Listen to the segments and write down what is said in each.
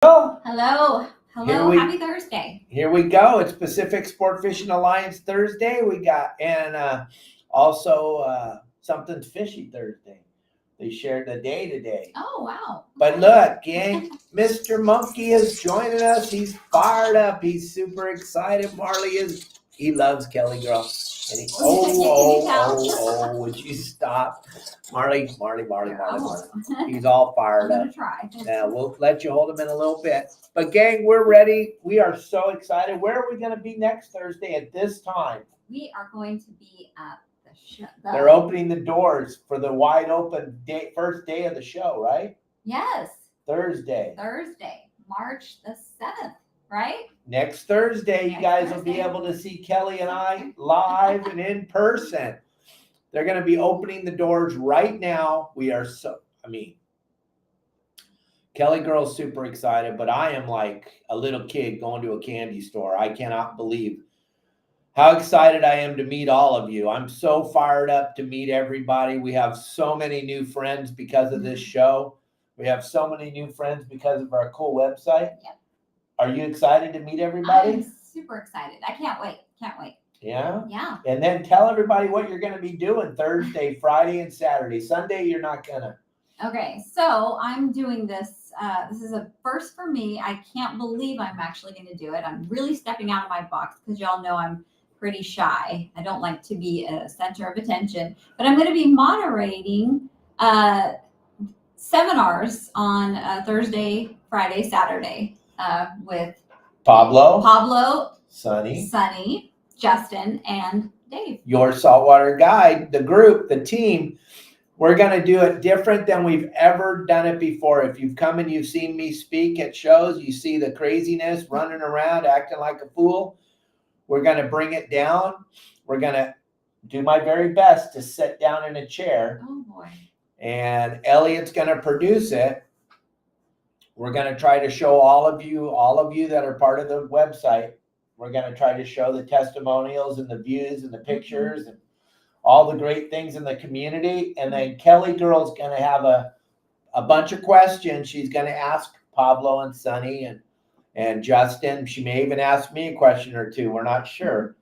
Hello. Happy Thursday. Here we go. It's Pacific Sport Fishing Alliance Thursday. We got, and also Something's Fishy Thursday. They shared the day today. Oh, wow. But look, gang, Mr. Monkey is joining us. He's fired up. He's super excited. Marley he loves Kelly Girl. And would you stop? Marley. He's all fired up. I'm going to try. Now, we'll let you hold him in a little bit. But, gang, we're ready. We are so excited. Where are we going to be next Thursday at this time? We are going to be at the show. They're opening the doors for the wide open first day of the show, right? Yes. Thursday, March the 7th, right? Next Thursday, you guys will be able to see Kelly and I live and in person. They're going to be opening the doors right now. We are Kelly Girl's super excited, but I am like a little kid going to a candy store. I cannot believe how excited I am to meet all of you. I'm so fired up to meet everybody. We have so many new friends because of this show. We have so many new friends because of our cool website. Yep. Are you excited to meet everybody? I'm super excited. I can't wait. Yeah? Yeah. And then tell everybody what you're going to be doing Thursday, Friday, and Saturday. Sunday, you're not going to. Okay, so I'm doing this. This is a first for me. I can't believe I'm actually going to do it. I'm really stepping out of my box because y'all know I'm pretty shy. I don't like to be a center of attention. But I'm going to be moderating seminars on Thursday, Friday, Saturday with Pablo, Sonny, Justin, and Dave. Your saltwater guide, the group, the team. We're going to do it different than we've ever done it before. If you've come and you've seen me speak at shows, you see the craziness, running around, acting like a fool. We're going to bring it down. We're going to do my very best to sit down in a chair. Oh, boy. And Elliot's going to produce it. We're going to try to show all of you that are part of the website. We're going to try to show the testimonials and the views and the pictures and all the great things in the community. And then Kelly Girl's going to have a bunch of questions. She's going to ask Pablo and Sonny and Justin. She may even ask me a question or two. We're not sure.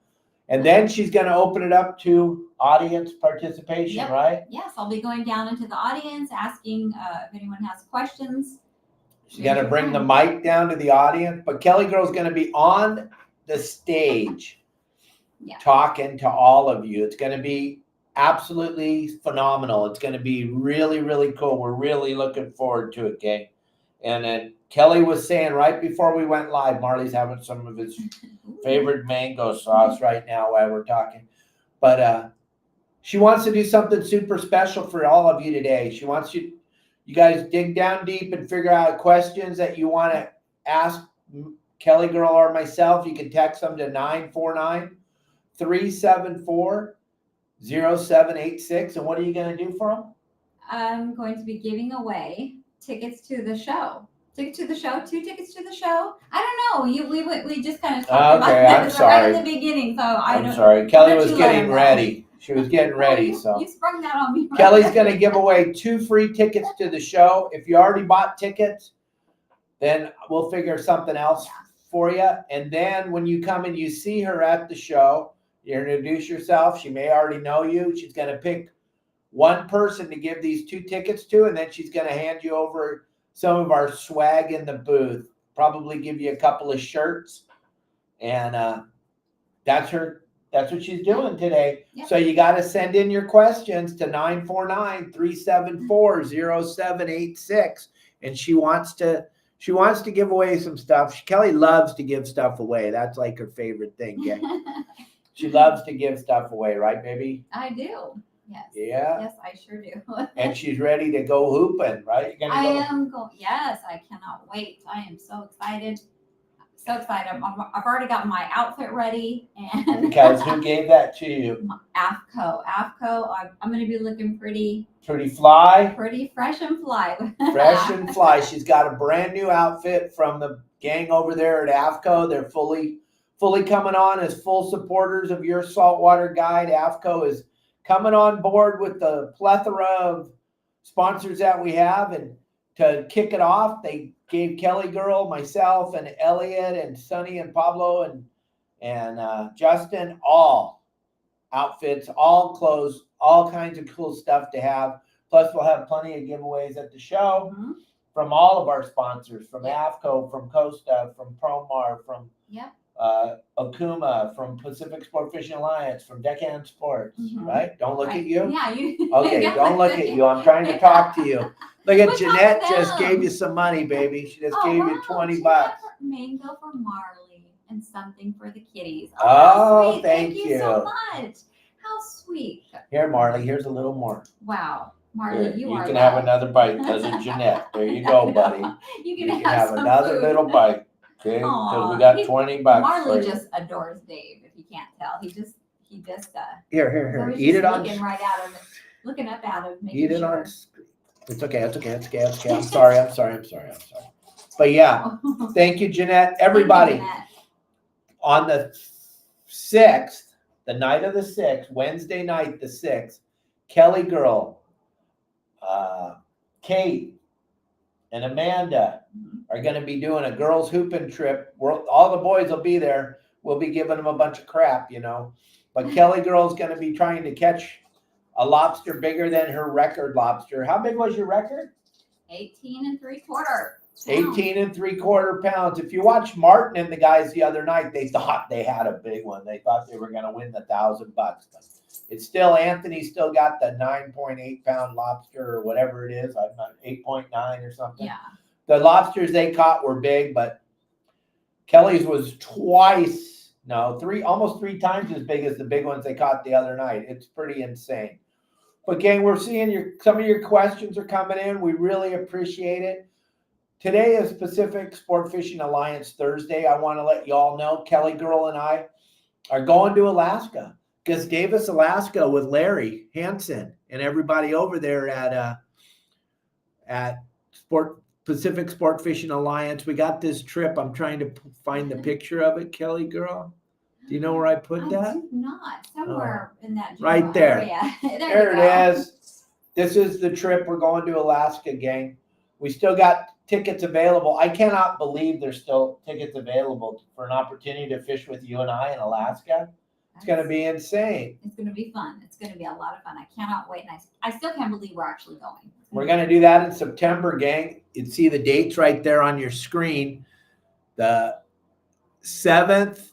And then she's going to open it up to audience participation, right? Yes, I'll be going down into the audience, asking if anyone has questions. She's going to bring the mic down to the audience. But Kelly Girl's going to be on the stage talking to all of you. It's going to be absolutely phenomenal. It's going to be really, really cool. We're really looking forward to it, gang. And then Kelly was saying right before we went live, Marley's having some of his favorite mango sauce right now while we're talking. But she wants to do something super special for all of you today. She wants you guys dig down deep and figure out questions that you want to ask Kelly Girl or myself. You can text them to 949-374-0786. And what are you going to do for them? I'm going to be giving away tickets to the show. 2 tickets to the show. I don't know. We just kind of talked about that right in the beginning. So I'm sorry. Kelly was getting ready. She was getting ready. You sprung that on me. Right Kelly's going to give away 2 free tickets to the show. If you already bought tickets, then we'll figure something else for you. And then when you come and you see her at the show, you introduce yourself. She may already know you. She's going to pick one person to give these 2 tickets to, and then she's going to hand you over some of our swag in the booth. Probably give you a couple of shirts. And that's what she's doing today. Yep. So you got to send in your questions to 949-374-0786. And she wants to give away some stuff. Kelly loves to give stuff away. That's like her favorite thing. Yeah. She loves to give stuff away, right, baby? I do. Yes. Yeah. Yes, I sure do. And she's ready to go hooping, right? I am going. Yes, I cannot wait. I am so excited. So excited. I've already got my outfit ready. And because who gave that to you? AFCO. I'm going to be looking pretty fly. Pretty fresh and fly. Fresh and fly. She's got a brand new outfit from the gang over there at AFCO. They're fully coming on as full supporters of your saltwater guide. AFCO is coming on board with the plethora of sponsors that we have. And to kick it off, they gave Kelly Girl, myself, and Elliot, and Sonny, and Pablo, and Justin all outfits, all clothes, all kinds of cool stuff to have. Plus, we'll have plenty of giveaways at the show from all of our sponsors, from AFCO, from Costa, from Promar, from Okuma, from Pacific Sport Fishing Alliance, from Deckhand Sports, right? Don't look at you. Yeah, you. Okay, don't look at you. I'm trying to talk to you. Look at Jeanette just gave you some money, baby. She just gave you $20. Mango for Marley and something for the kitties. Oh, sweet. thank you so much. How sweet. Here, Marley, here's a little more. Wow. Marley, Here, you are can have another bite because of Jeanette. There you go, buddy. You can have some another food. little bite. Okay, because we got $20. Marley just adores Dave. If you can't tell, he just Here. Eat it on. Looking right at him, looking up at him. Eat it on. It's okay. I'm sorry. But yeah, thank you, Jeanette. Everybody, on the 6th, the night of the 6th, Wednesday night, the 6th, Kelly Girl, Kate, and Amanda are going to be doing a girls hooping trip. All the boys will be there. We'll be giving them a bunch of crap, But Kelly Girl's going to be trying to catch a lobster bigger than her record lobster. How big was your record? 18 3/4. 18 3/4 pounds. If you watched Martin and the guys the other night, they thought they had a big one. They thought they were going to win the $1,000. But it's still, Anthony still got the 9.8 pound lobster or whatever it is. I'm not 8.9 or something. Yeah. The lobsters they caught were big, but Kelly's was almost three times as big as the big ones they caught the other night. It's pretty insane. But gang, we're seeing some of your questions are coming in. We really appreciate it. Today is Pacific Sport Fishing Alliance Thursday. I want to let y'all know Kelly Girl and I are going to Alaska. Gustavus, Alaska, with Larry Hansen and everybody over there at Pacific Sport Fishing Alliance. We got this trip. I'm trying to find the picture of it, Kelly Girl. Do you know where I put that? I do not. Somewhere in that right there. Area. there it is. This is the trip. We're going to Alaska, gang. We still got tickets available. I cannot believe there's still tickets available for an opportunity to fish with you and I in Alaska. It's going to be insane. It's going to be fun. It's going to be a lot of fun. I cannot wait. And I still can't believe we're actually going. We're going to do that in September, gang. You can see the dates right there on your screen. The 7th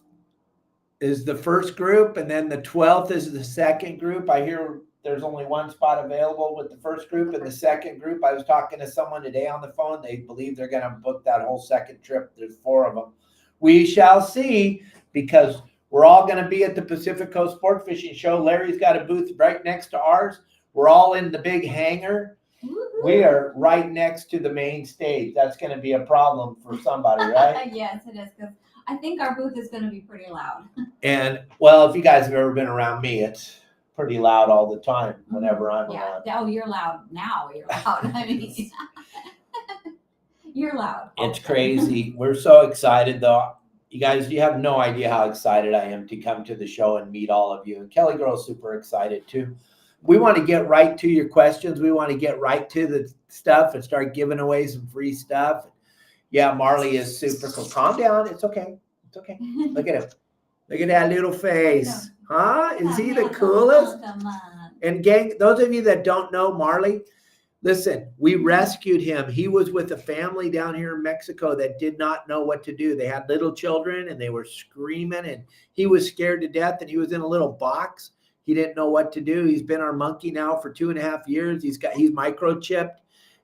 is the first group, and then the 12th is the second group. I hear there's only one spot available with the first group, and the second group, I was talking to someone today on the phone. They believe they're going to book that whole second trip. There's 4 of them. We shall see, because we're all going to be at the Pacific Coast Sport Fishing Show. Larry's got a booth right next to ours. We're all in the big hangar. Woo-hoo. We are right next to the main stage. That's going to be a problem for somebody, right? Yes, it is. Because I think our booth is going to be pretty loud. And, well, if you guys have ever been around me, it's pretty loud all the time whenever I'm around. Oh, you're loud now. You're loud. I mean, you're loud. It's crazy. We're so excited, though. You guys, you have no idea how excited I am to come to the show and meet all of you. And Kelly Girl's super excited, too. We want to get right to your questions. We want to get right to the stuff and start giving away some free stuff. Yeah, Marley is super cool. Calm down. It's okay. It's okay. Look at him. Look at that little face. Huh? Is he the coolest? Come on. And gang, those of you that don't know Marley, listen, we rescued him. He was with a family down here in Mexico that did not know what to do. They had little children and they were screaming and he was scared to death and he was in a little box. He didn't know what to do. He's been our monkey now for 2.5 years. He's microchipped.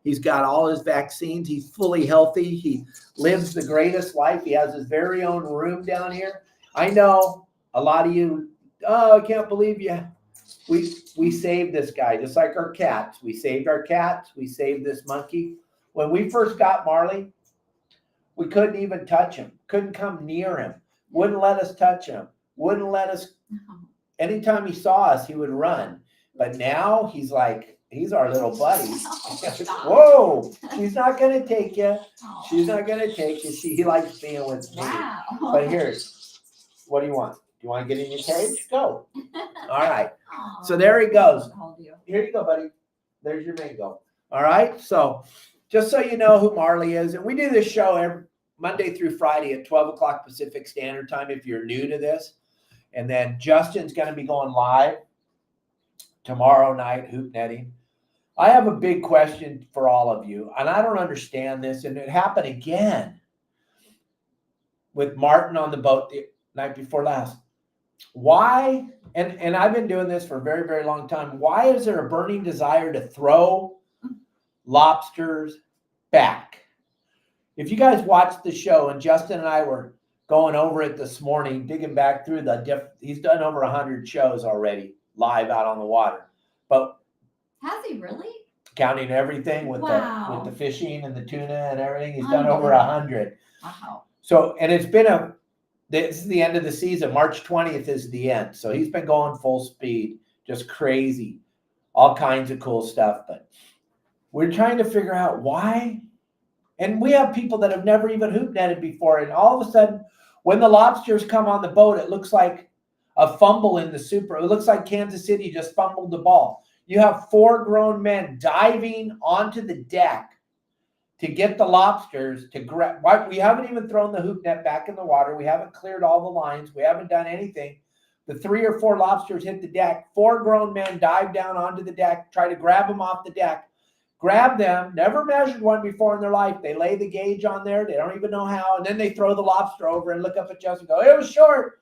He's got all his vaccines. He's fully healthy. He lives the greatest life. He has his very own room down here. I know a lot of you, I can't believe you. We saved this guy, just like our cats. We saved our cats. We saved this monkey. When we first got Marley, we couldn't even touch him. Couldn't come near him. Wouldn't let us touch him. Wouldn't let us. Anytime he saw us, he would run. But now he's our little buddy. Whoa, she's not going to take you. She's not going to take you. He likes being with me. Wow. But what do you want? Do you want to get in your cage? Go. All right. So there he goes. Here you go, buddy. There's your mango. All right. So just so you know who Marley is, and we do this show every Monday through Friday at 12 o'clock Pacific Standard Time if you're new to this. And then Justin's going to be going live tomorrow night, hoop netting. I have a big question for all of you, and I don't understand this, and it happened again with Martin on the boat the night before last. Why, and I've been doing this for a very, very long time, why is there a burning desire to throw lobsters back? If you guys watched the show, and Justin and I were going over it this morning, digging back through he's done over 100 shows already live out on the water. But has he really? Counting everything with wow. the fishing and the tuna and everything, he's done over 100. Wow. So, and it's been this is the end of the season. March 20th is the end. So he's been going full speed, just crazy, all kinds of cool stuff. But we're trying to figure out why. And we have people that have never even hoop netted before. And all of a sudden, when the lobsters come on the boat, it looks like a fumble in the super. It looks like Kansas City just fumbled the ball. You have 4 grown men diving onto the deck to get the lobsters to grab. We haven't even thrown the hoop net back in the water. We haven't cleared all the lines. We haven't done anything. The 3 or 4 lobsters hit the deck. 4 grown men dive down onto the deck, try to grab them off the deck, grab them, never measured one before in their life. They lay the gauge on there. They don't even know how. And then they throw the lobster over and look up at Justin and go, it was short.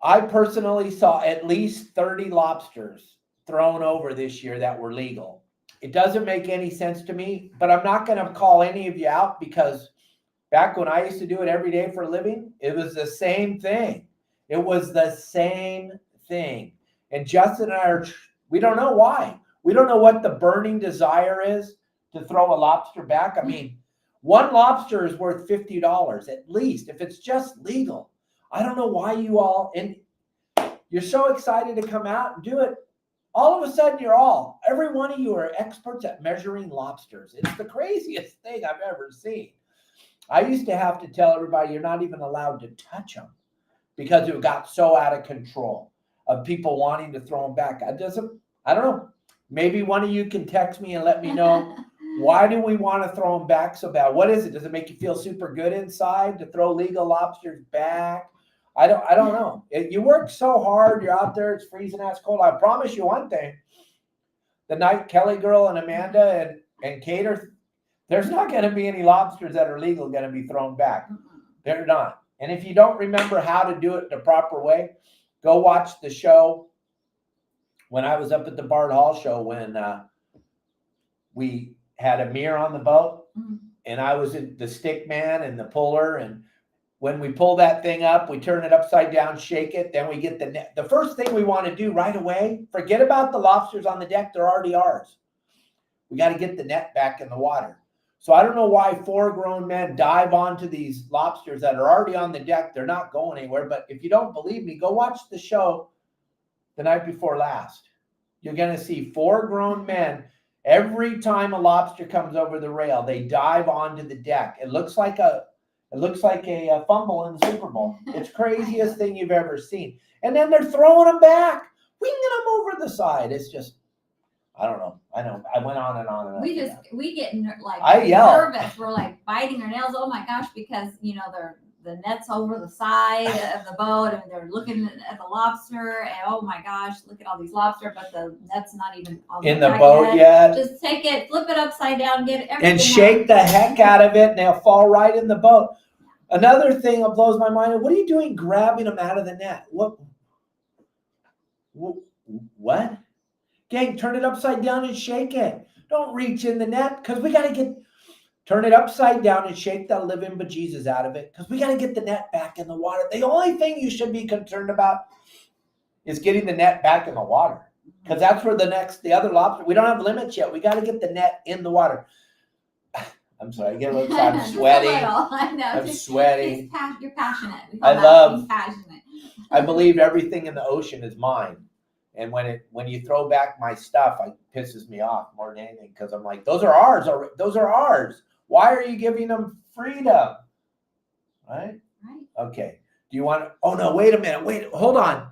I personally saw at least 30 lobsters thrown over this year that were legal. It doesn't make any sense to me, but I'm not going to call any of you out because back when I used to do it every day for a living, it was the same thing. It was the same thing. And Justin and I we don't know why. We don't know what the burning desire is to throw a lobster back. I mean, one lobster is worth $50 at least if it's just legal. I don't know why you all, and you're so excited to come out and do it. All of a sudden, every one of you are experts at measuring lobsters. It's the craziest thing I've ever seen. I used to have to tell everybody you're not even allowed to touch them because it got so out of control of people wanting to throw them back. I don't know. Maybe one of you can text me and let me know, why do we want to throw them back so bad? What is it? Does it make you feel super good inside to throw legal lobsters back? I don't know. You work so hard. You're out there. It's freezing ass cold. I promise you one thing. The night Kelly girl and Amanda and Cater, there's not going to be any lobsters that are legal going to be thrown back. They're not. And if you don't remember how to do it the proper way, go watch the show. When I was up at the Bard Hall show, when we had Amir on the boat, and I was in the stick man and the puller, and when we pull that thing up, we turn it upside down, shake it, then we get the net. The first thing we want to do right away, forget about the lobsters on the deck, they're already ours. We got to get the net back in the water. So I don't know why 4 grown men dive onto these lobsters that are already on the deck. They're not going anywhere. But if you don't believe me, go watch the show the night before last. You're going to see 4 grown men. Every time a lobster comes over the rail, they dive onto the deck. It looks like a fumble in the Super Bowl. It's craziest thing you've ever seen. And then they're throwing them back, winging them over the side. It's just, I don't know. I know. I went on and on and on. We get like I yell. Nervous. We're like biting our nails. Oh my gosh, because the net's over the side of the boat and they're looking at the lobster and oh my gosh, look at all these lobster, but the net's not even on in the boat yet. Just take it, flip it upside down, get everything and shake out. The heck out of it, and they'll fall right in the boat. Another thing that blows my mind: what are you doing, grabbing them out of the net? What? Gang, turn it upside down and shake it. Don't reach in the net because we got to turn it upside down and shake the living bejesus out of it because we got to get the net back in the water. The only thing you should be concerned about is getting the net back in the water because that's where the other lobster, we don't have limits yet. We got to get the net in the water. I'm sorry, I get a little excited. I'm sweating. I know. I'm sweating. You're passionate. Being passionate. I believe everything in the ocean is mine. And when you throw back my stuff, it pisses me off more than anything because I'm like, those are ours. Those are ours. Why are you giving them freedom? Right? Okay. Do you want to? Oh, no, wait a minute. Wait, hold on.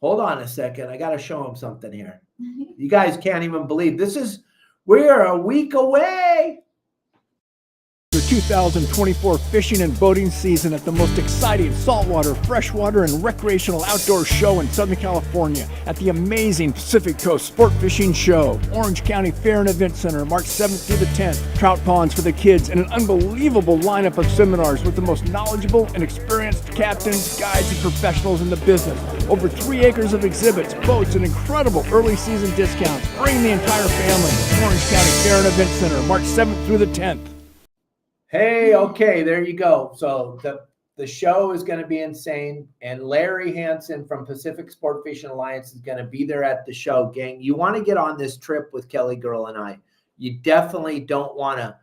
Hold on a second. I got to show them something here. You guys can't even believe. This is We're a week away. The 2024 fishing and boating season at the most exciting saltwater, freshwater, and recreational outdoor show in Southern California at the amazing Pacific Coast Sportfishing Show. Orange County Fair and Event Center, March 7th through the 10th. Trout ponds for the kids and an unbelievable lineup of seminars with the most knowledgeable and experienced captains, guides, and professionals in the business. Over 3 acres of exhibits, boats, and incredible early season discounts. Bring the entire family. Orange County Fair and Event Center, March 7th through the 10th. Hey, okay, there you go. So the show is going to be insane, and Larry Hansen from Pacific Sport Fishing Alliance is going to be there at the show, gang. You want to get on this trip with Kelly Girl and I. You definitely don't want to.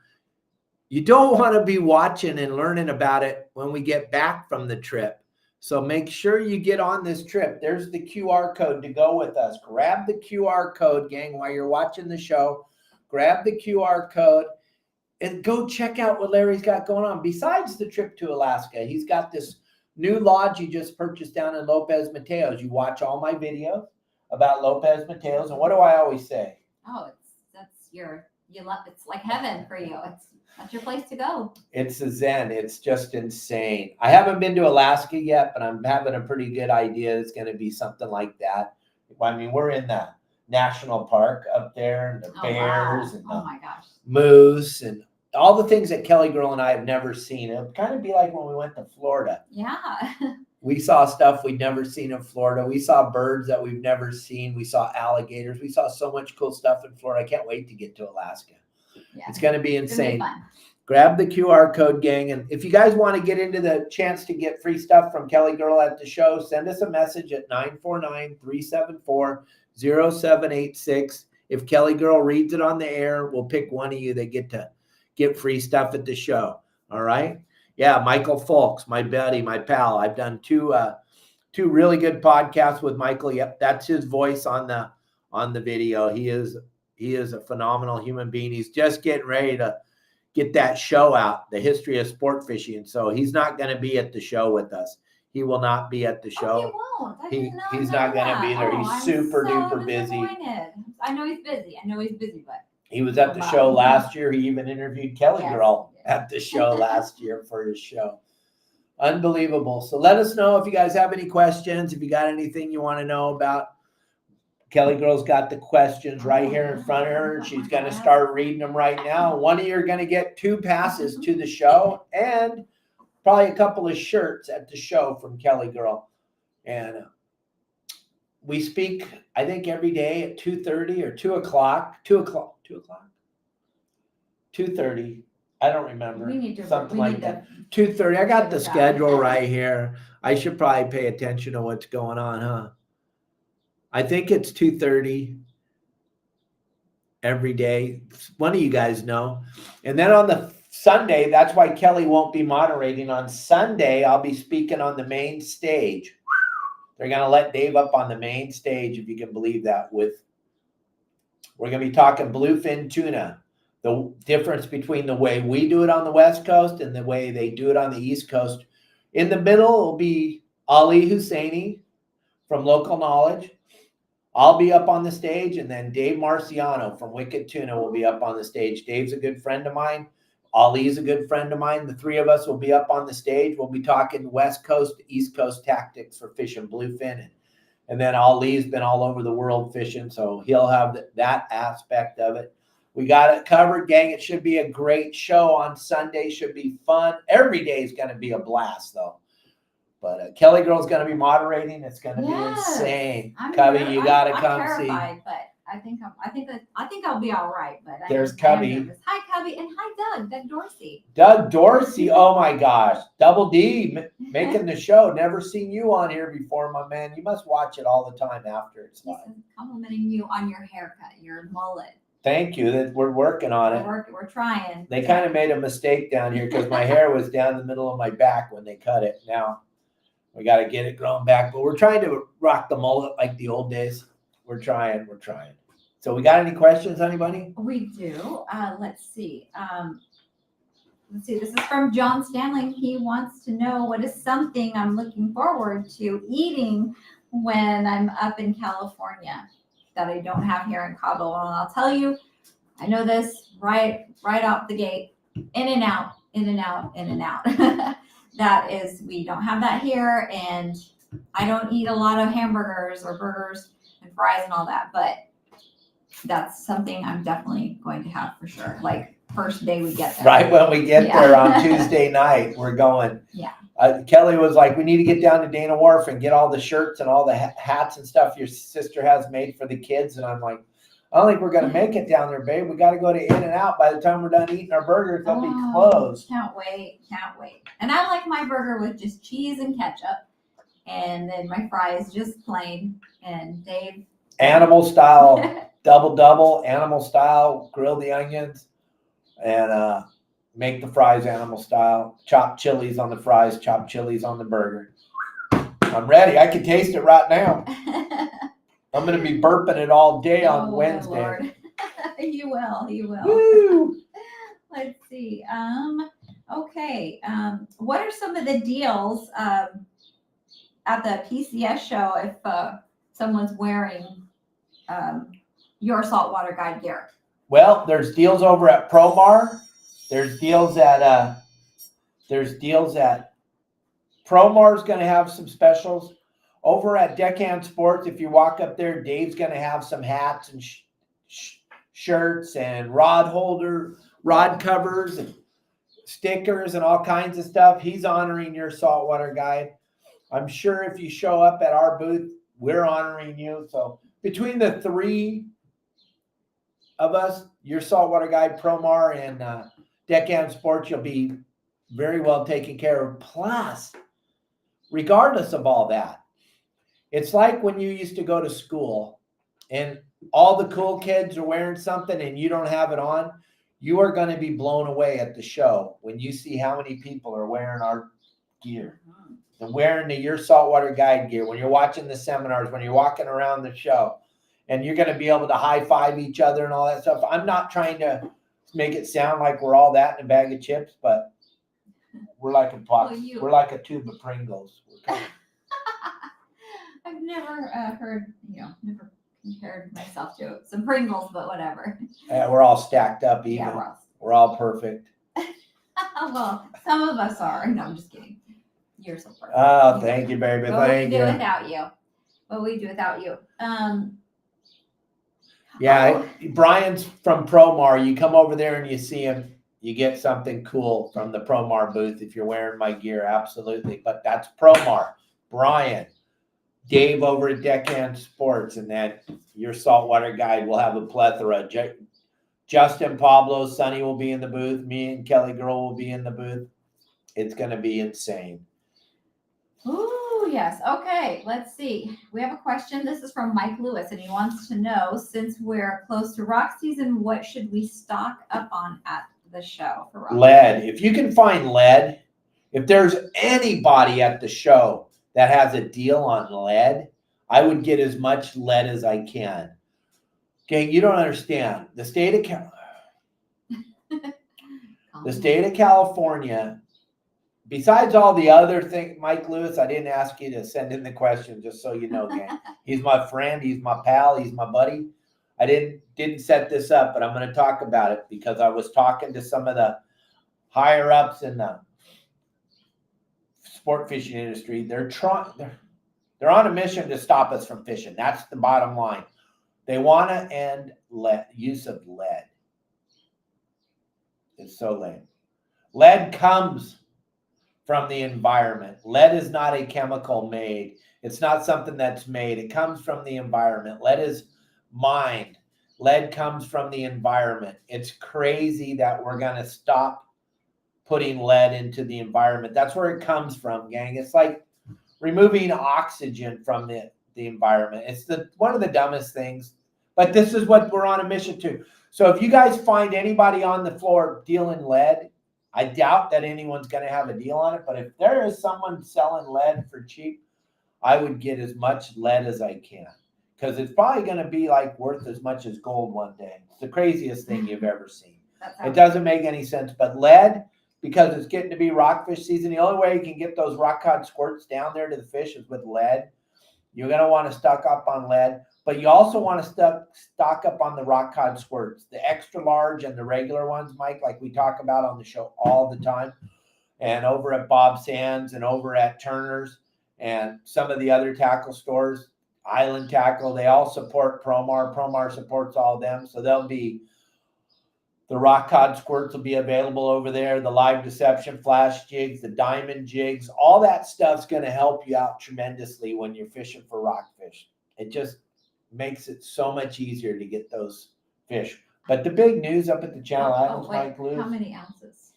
You don't want to be watching and learning about it when we get back from the trip. So make sure you get on this trip. There's the QR code to go with us. Grab the QR code, gang, while you're watching the show. Grab the QR code. And go check out what Larry's got going on. Besides the trip to Alaska, he's got this new lodge he just purchased down in Lopez Mateos. You watch all my videos about Lopez Mateos, and what do I always say? Oh, it's like heaven for you. That's your place to go. It's a zen. It's just insane. I haven't been to Alaska yet, but I'm having a pretty good idea it's going to be something like that. I mean, we're in the national park up there, and the bears and my gosh, moose and all the things that Kelly Girl and I have never seen. It would kind of be like when we went to Florida. Yeah. We saw stuff we'd never seen in Florida. We saw birds that we've never seen. We saw alligators. We saw so much cool stuff in Florida. I can't wait to get to Alaska. Yeah. It's going to be insane. Grab the QR code, gang. And if you guys want to get into the chance to get free stuff from Kelly Girl at the show, send us a message at 949-374-0786. If Kelly Girl reads it on the air, we'll pick one of you that get free stuff at the show. All right. Yeah. Michael Folks, my buddy, my pal. I've done two really good podcasts with Michael. Yep. That's his voice on the video. He is a phenomenal human being. He's just getting ready to get that show out, the history of sport fishing. So he's not going to be at the show with us. He will not be at the show. Oh, he won't. He's not going to be there. He's super duper busy. I know he's busy, but he was at the show last year. He even interviewed Kelly Girl at the show last year for his show. Unbelievable. So let us know if you guys have any questions, if you got anything you want to know about. Kelly Girl's got the questions right here in front of her. She's going to start reading them right now. One of you are going to get 2 passes to the show and probably a couple of shirts at the show from Kelly Girl. And we speak, I think, every day at 2:30 or 2 o'clock. 2:30. I don't remember. Something like that. 2:30. I got the schedule right here. I should probably pay attention to what's going on, huh? I think it's 2:30 every day. One of you guys know. And then on the Sunday, that's why Kelly won't be moderating. On Sunday, I'll be speaking on the main stage. They're going to let Dave up on the main stage, if you can believe that. We're going to be talking bluefin tuna, the difference between the way we do it on the West Coast and the way they do it on the East Coast. In the middle will be Ali Husseini from Local Knowledge. I'll be up on the stage, and then Dave Marciano from Wicked Tuna will be up on the stage. Dave's a good friend of mine. Ali's a good friend of mine. The 3 of us will be up on the stage. We'll be talking West Coast, East Coast tactics for fishing bluefin. And then Ali's been all over the world fishing, so he'll have that aspect of it. We got it covered, gang. It should be a great show on Sunday. Should be fun. Every day is going to be a blast, though. But Kelly Girl's going to be moderating. It's going to be insane. Cubby, you got to come terrified, see. But I think I'll be all right. But there's Cubby. Hi, Cubby, and hi, Doug Dorsey. Doug Dorsey. Oh my gosh, Double D making the show. Never seen you on here before, my man. You must watch it all the time after it's live. Complimenting you on your haircut, your mullet. Thank you. That we're working on it. We're trying. They kind of made a mistake down here because my hair was down the middle of my back when they cut it. Now we got to get it grown back, but we're trying to rock the mullet like the old days. We're trying. So we got any questions, anybody? We do. Let's see. This is from John Stanley. He wants to know what is something I'm looking forward to eating when I'm up in California that I don't have here in Cabo. And I'll tell you, I know this right out the gate. In and out, in and out, in and out. That is, we don't have that here, and I don't eat a lot of hamburgers or burgers and fries and all that, but that's something I'm definitely going to have for sure. Like first day we get there. Right when we get there on Tuesday night, we're going. Yeah. Kelly was like, we need to get down to Dana Wharf and get all the shirts and all the hats and stuff your sister has made for the kids. And I'm like, I don't think we're going to make it down there, babe. We got to go to In-N-Out. By the time we're done eating our burgers, they'll be closed. Can't wait. And I like my burger with just cheese and ketchup. And then my fries just plain. And Dave. Animal style, double, animal style, grill the onions and make the fries animal style. Chop chilies on the fries, chop chilies on the burger. I'm ready. I can taste it right now. I'm going to be burping it all day on Wednesday. You will. Woo! Let's see. Okay. What are some of the deals at the PCS show if someone's wearing your saltwater guide gear? Well, there's deals over at Promar. There's deals at Promar's going to have some specials. Over at Deckhand Sports, if you walk up there, Dave's going to have some hats and shirts and rod covers and stickers and all kinds of stuff. He's honoring your saltwater guide. I'm sure if you show up at our booth, we're honoring you. So between the three of us, your saltwater guide, Promar, and Deckhand Sports, you'll be very well taken care of. Plus, regardless of all that, it's like when you used to go to school and all the cool kids are wearing something and you don't have it on. You are going to be blown away at the show when you see how many people are wearing our gear and wearing your saltwater guide gear. When you're watching the seminars, when you're walking around the show, and you're going to be able to high five each other and all that stuff. I'm not trying to make it sound like we're all that in a bag of chips, but we're like a box. We're like a tube of Pringles. I've never never compared myself to some Pringles, but whatever. We're all stacked up even. Yeah, we're all perfect. Well, some of us are. No, I'm just kidding. You're so perfect. Oh, thank you, baby. Thank you. What we do without you. Yeah, Brian's from Promar. You come over there and you see him. You get something cool from the Promar booth if you're wearing my gear. Absolutely. But that's Promar. Brian. Dave over at Deckhand Sports, and then your saltwater guide will have a plethora. Justin, Pablo, Sonny will be in the booth. Me and Kelly Girl will be in the booth. It's going to be insane. Ooh, yes. Okay, let's see. We have a question. This is from Mike Lewis, and he wants to know, since we're close to rock season, what should we stock up on at the show for rock? Lead. If you can find lead, if there's anybody at the show that has a deal on lead, I would get as much lead as I can. Okay, you don't understand. The state of California, besides all the other things, Mike Lewis, I didn't ask you to send in the question, just so you know, gang. He's my friend, he's my pal, he's my buddy. I didn't set this up, but I'm going to talk about it because I was talking to some of the higher ups in the sport fishing industry. They're on a mission to stop us from fishing. That's the bottom line. They want to end use of lead. It's so lame. Lead comes from the environment. Lead is not a chemical made. It's not something that's made. It comes from the environment. Lead is mined. Lead comes from the environment. It's crazy that we're going to stop putting lead into the environment. That's where it comes from, gang. It's like removing oxygen from the environment. It's one of the dumbest things, but this is what we're on a mission to. So if you guys find anybody on the floor dealing lead, I doubt that anyone's going to have a deal on it, but if there is someone selling lead for cheap, I would get as much lead as I can, because it's probably going to be like worth as much as gold one day. It's the craziest thing you've ever seen. It doesn't make any sense, but lead, because it's getting to be rockfish season, the only way you can get those rock cod squirts down there to the fish is with lead. You're going to want to stock up on lead. But you also want to stock up on the rock cod squirts, the extra large and the regular ones, Mike, like we talk about on the show all the time. And over at Bob Sands and over at Turner's and some of the other tackle stores, Island Tackle, they all support Promar. Promar supports all of them. So they'll be, the rock cod squirts will be available over there, the live deception flash jigs, the diamond jigs, all that stuff's going to help you out tremendously when you're fishing for rockfish. It just makes it so much easier to get those fish. But the big news up at the Channel Islands, Mike Lewis. How many ounces?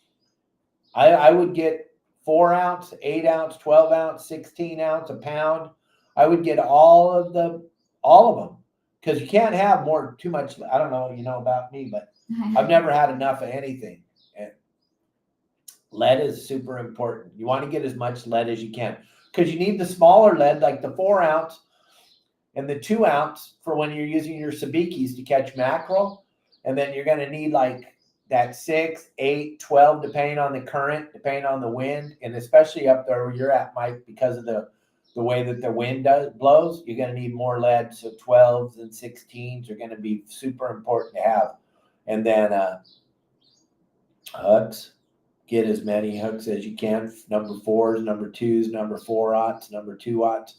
I would get 4 ounce, 8 ounce, 12 ounce, 16 ounce, a pound. I would get all of them, because you can't have too much. I don't know, you know about me, but I've never had enough of anything. And lead is super important. You want to get as much lead as you can, because you need the smaller lead, like the 4 ounce and the 2 ounce for when you're using your sabikis to catch mackerel. And then you're going to need like that 6, 8, 12, depending on the current, depending on the wind, and especially up there where you're at, Mike, because of the way that the wind blows, you're going to need more lead. So 12s and 16s are going to be super important to have. And then hooks, get as many hooks as you can. Number 4s, number 2s, number 4-aughts, number 2-aughts,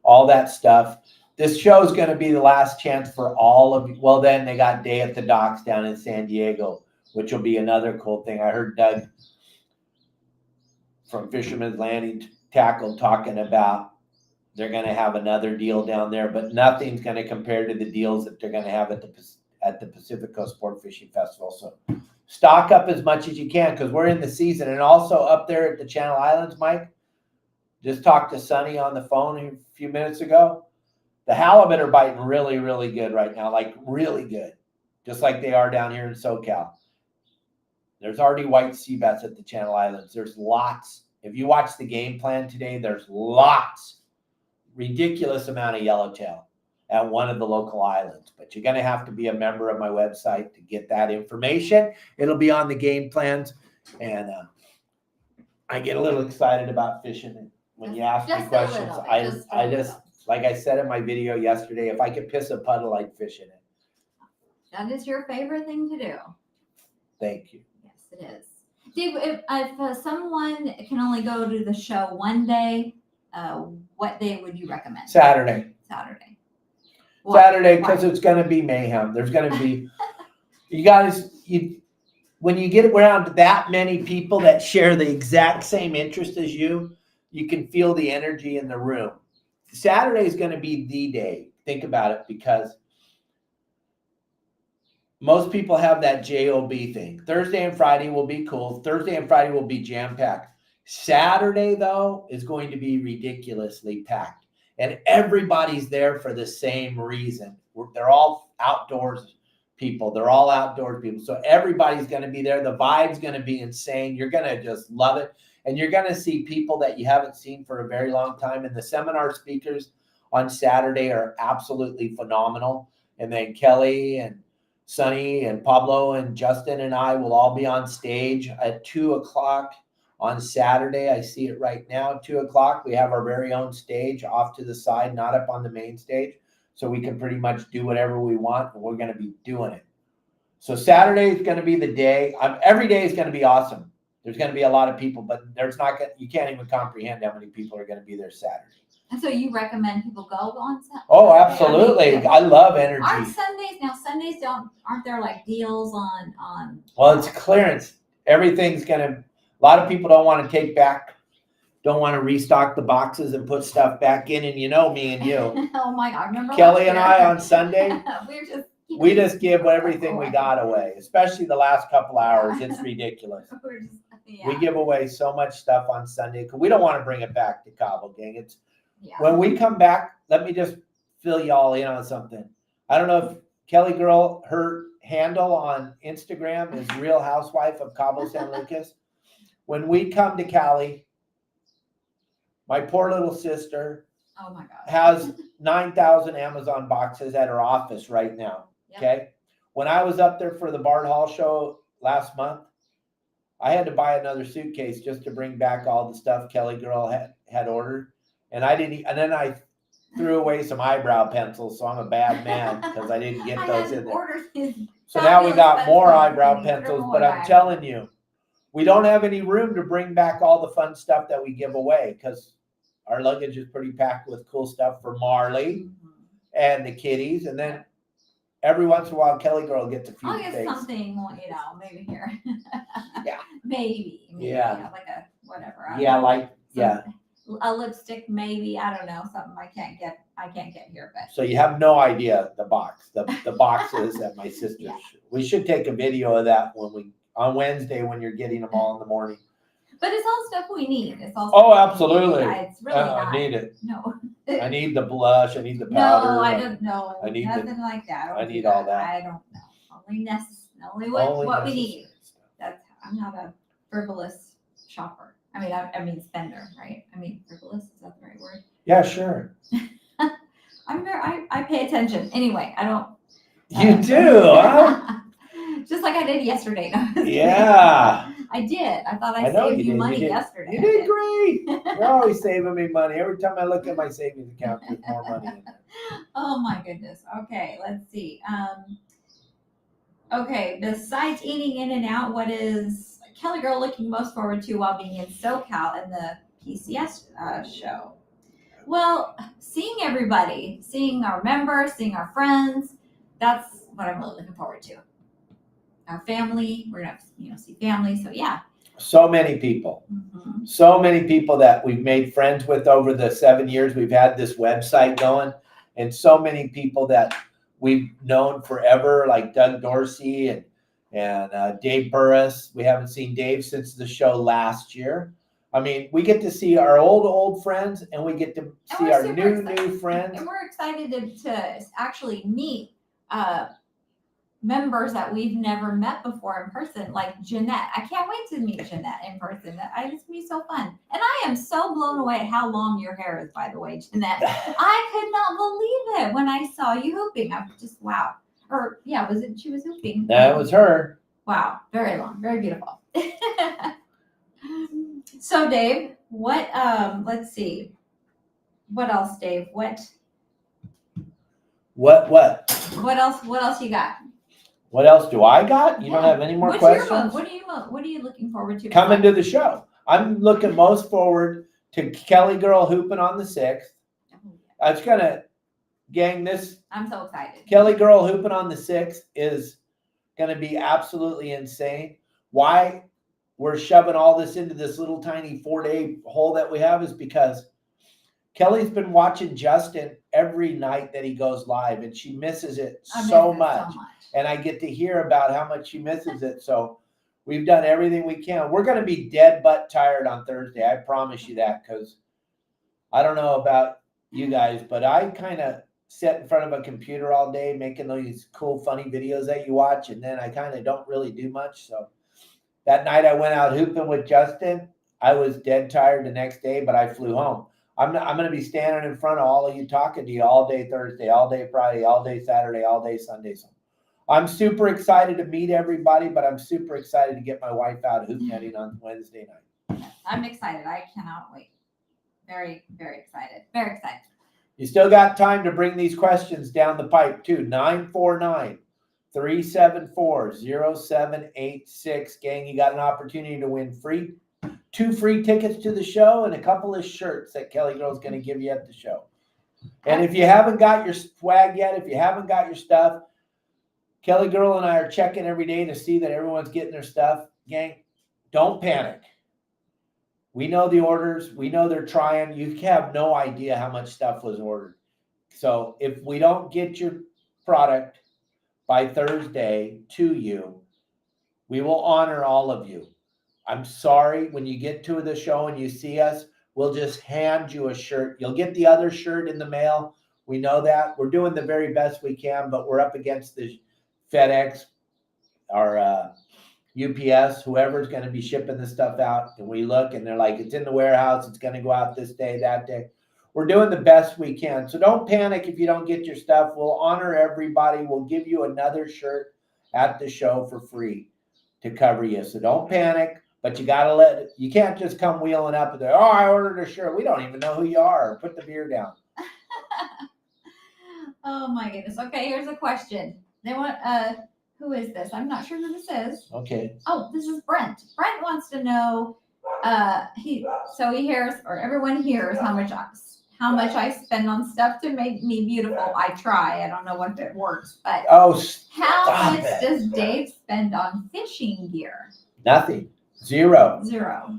all that stuff. This show is going to be the last chance for all of you. Well, then they got Day at the Docks down in San Diego, which will be another cool thing. I heard Doug from Fisherman's Landing Tackle talking about they're going to have another deal down there, but nothing's going to compare to the deals that they're going to have at the Pacific Coast Sport Fishing Festival. So stock up as much as you can, because we're in the season. And also up there at the Channel Islands, Mike, just talked to Sonny on the phone a few minutes ago. The halibut are biting really, really good right now, like really good, just like they are down here in SoCal. There's already white sea bass at the Channel Islands. There's lots. If you watch the game plan today, there's lots, ridiculous amount of yellowtail at one of the local islands. But you're going to have to be a member of my website to get that information. It'll be on the game plans. And I get a little excited about fishing. When you ask me questions, I just, like I said in my video yesterday, if I could piss a puddle, I'd fish in it. That is your favorite thing to do. Thank you. Yes, it is. Steve, if someone can only go to the show one day, what day would you recommend? Saturday. Saturday, because it's going to be mayhem. There's going to be, when you get around that many people that share the exact same interest as you, you can feel the energy in the room. Saturday is going to be the day. Think about it, because most people have that JOB thing. Thursday and Friday will be cool. Thursday and Friday will be jam-packed. Saturday, though, is going to be ridiculously packed. And everybody's there for the same reason. They're all outdoors people. They're all outdoor people. So everybody's going to be there. The vibe's going to be insane. You're going to just love it. And you're going to see people that you haven't seen for a very long time. And the seminar speakers on Saturday are absolutely phenomenal. And then Kelly and Sonny and Pablo and Justin and I will all be on stage at 2:00 on Saturday. I see it right now, 2:00. We have our very own stage off to the side, not up on the main stage. So we can pretty much do whatever we want, and we're going to be doing it. So Saturday is going to be the day. Every day is going to be awesome. There's going to be a lot of people, but you can't even comprehend how many people are going to be there Saturday. And so you recommend people go on Saturday? Oh, absolutely. I love energy. Aren't Sundays now? Sundays aren't there like deals on? Well, it's clearance. Everything's going to. A lot of people don't want to restock the boxes and put stuff back in. And you know me and you. Oh my God! Remember Kelly and I on Sunday? we just give everything we got away, especially the last couple hours. It's ridiculous. We give away so much stuff on Sunday because we don't want to bring it back to Cabo, gang. When we come back, let me just fill y'all in on something. I don't know if Kelly girl, her handle on Instagram is Real Housewife of Cabo San Lucas. When we come to Cali, my poor little sister has 9,000 Amazon boxes at her office right now. Yep. Okay. When I was up there for the Bard Hall show last month, I had to buy another suitcase just to bring back all the stuff Kelly girl had ordered. And I didn't, and then I threw away some eyebrow pencils, so I'm a bad man because I didn't get those in there. Ordered his So now we got more pencils eyebrow and he threw pencils, them but away I'm by telling you, we don't have any room to bring back all the fun stuff that we give away because our luggage is pretty packed with cool stuff for Marley and the kitties. And then every once in a while, Kelly Girl gets a few I'll get things. something, maybe here. Yeah. Maybe. Yeah. Like a whatever. A lipstick, maybe. I don't know. Something I can't get here, but. So you have no idea the box. The boxes at my sister's. Yeah. We should take a video of that on Wednesday when you're getting them all in the morning. But it's all stuff we need. It's all. Oh, absolutely. Yeah, it's really not. I need it. No. I need the blush. I need the powder. No, I don't know. I need nothing like that. I need all that. I don't know. Only what we need. I'm not a frivolous shopper. I mean spender, right? Frivolous, is that the right word? Yeah, sure. I pay attention. Anyway, I don't. You do, huh? Just like I did yesterday. No, Yeah. I did. I thought I know saved you you did. money You did. yesterday. You did great. You're always saving me money. Every time I look at my savings account, there's more money in there. Oh my goodness. Okay, let's see. Okay, besides eating in and out, what is Kelly Girl looking most forward to while being in SoCal and the PCS show? Well, seeing everybody, seeing our members, seeing our friends, that's what I'm really looking forward to. Our family, we're gonna see family, so yeah. So many people. Mm-hmm. So many people that we've made friends with over the 7 years we've had this website going, and so many people that we've known forever, like Doug Dorsey and Dave Burris. We haven't seen Dave since the show last year. We get to see our old friends, and we get to see our new friends. And we're excited to actually meet members that we've never met before in person, like Jeanette. I can't wait to meet Jeanette in person. It's gonna be so fun. And I am so blown away at how long your hair is, by the way, Jeanette. I could not believe it when I saw you hooping. I was just wow. Or yeah, she was hooping? That was her. Wow, very long, very beautiful. So Dave, what let's see. What else, Dave? What else you got? What else do I got? You don't have any more questions? What are you looking forward to? Coming to the show. I'm looking most forward to Kelly Girl hooping on the 6th. It's gonna, gang, I'm so excited. Kelly Girl hooping on the 6th is gonna be absolutely insane. Why we're shoving all this into this little tiny 4-day hole that we have is because Kelly's been watching Justin every night that he goes live, and she misses it so much. And I get to hear about how much she misses it. So we've done everything we can. We're going to be dead butt tired on Thursday. I promise you that, because I don't know about you guys, but I kind of sit in front of a computer all day making those cool, funny videos that you watch, and then I kind of don't really do much. So that night I went out hooping with Justin. I was dead tired the next day, but I flew home. I'm going to be standing in front of all of you talking to you all day Thursday, all day Friday, all day Saturday, all day Sunday. So I'm super excited to meet everybody, but I'm super excited to get my wife out hoop netting on Wednesday night. I'm excited. I cannot wait. Very, very excited. Very excited. You still got time to bring these questions down the pipe too. 949-374-0786. Gang, you got an opportunity to win 2 free tickets to the show and a couple of shirts that Kelly Girl's going to give you at the show. And if you haven't got your swag yet, if you haven't got your stuff, Kelly Girl and I are checking every day to see that everyone's getting their stuff. Gang, don't panic. We know the orders. We know they're trying. You have no idea how much stuff was ordered. So if we don't get your product by Thursday to you, we will honor all of you. I'm sorry, when you get to the show and you see us, we'll just hand you a shirt. You'll get the other shirt in the mail. We know that. We're doing the very best we can, but we're up against the FedEx, our UPS, whoever's going to be shipping the stuff out. And we look and they're like, it's in the warehouse. It's going to go out this day, that day. We're doing the best we can. So don't panic if you don't get your stuff. We'll honor everybody. We'll give you another shirt at the show for free to cover you. So don't panic. But you got to you can't just come wheeling up and say, oh, I ordered a shirt. We don't even know who you are. Put the beer down. Oh my goodness. Okay, here's a question. They want who is this? I'm not sure who this is. Okay. Oh, this is Brent. Brent wants to know he hears, or everyone hears, how much I spend on stuff to make me beautiful. I try. I don't know if it works, but how much does Dave spend on fishing gear? Nothing. Zero.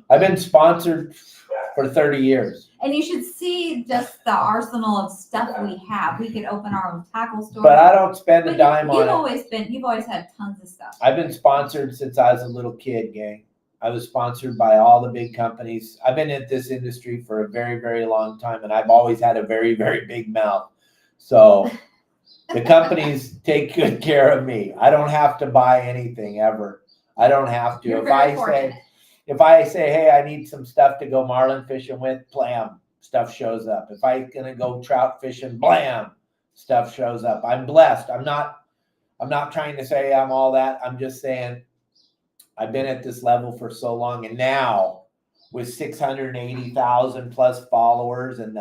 I've been sponsored for 30 years. And you should see just the arsenal of stuff we have. We could open our own tackle store. But I don't spend a dime on it. You've always had tons of stuff. I've been sponsored since I was a little kid, gang. I was sponsored by all the big companies. I've been in this industry for a very, very long time, and I've always had a very, very big mouth. So the companies take good care of me. I don't have to buy anything ever. I don't have to. If I say, hey, I need some stuff to go marlin fishing with, blam, stuff shows up. If I'm gonna go trout fishing, blam, stuff shows up. I'm blessed. I'm not trying to say I'm all that. I'm just saying I've been at this level for so long, and now with 680,000 plus followers and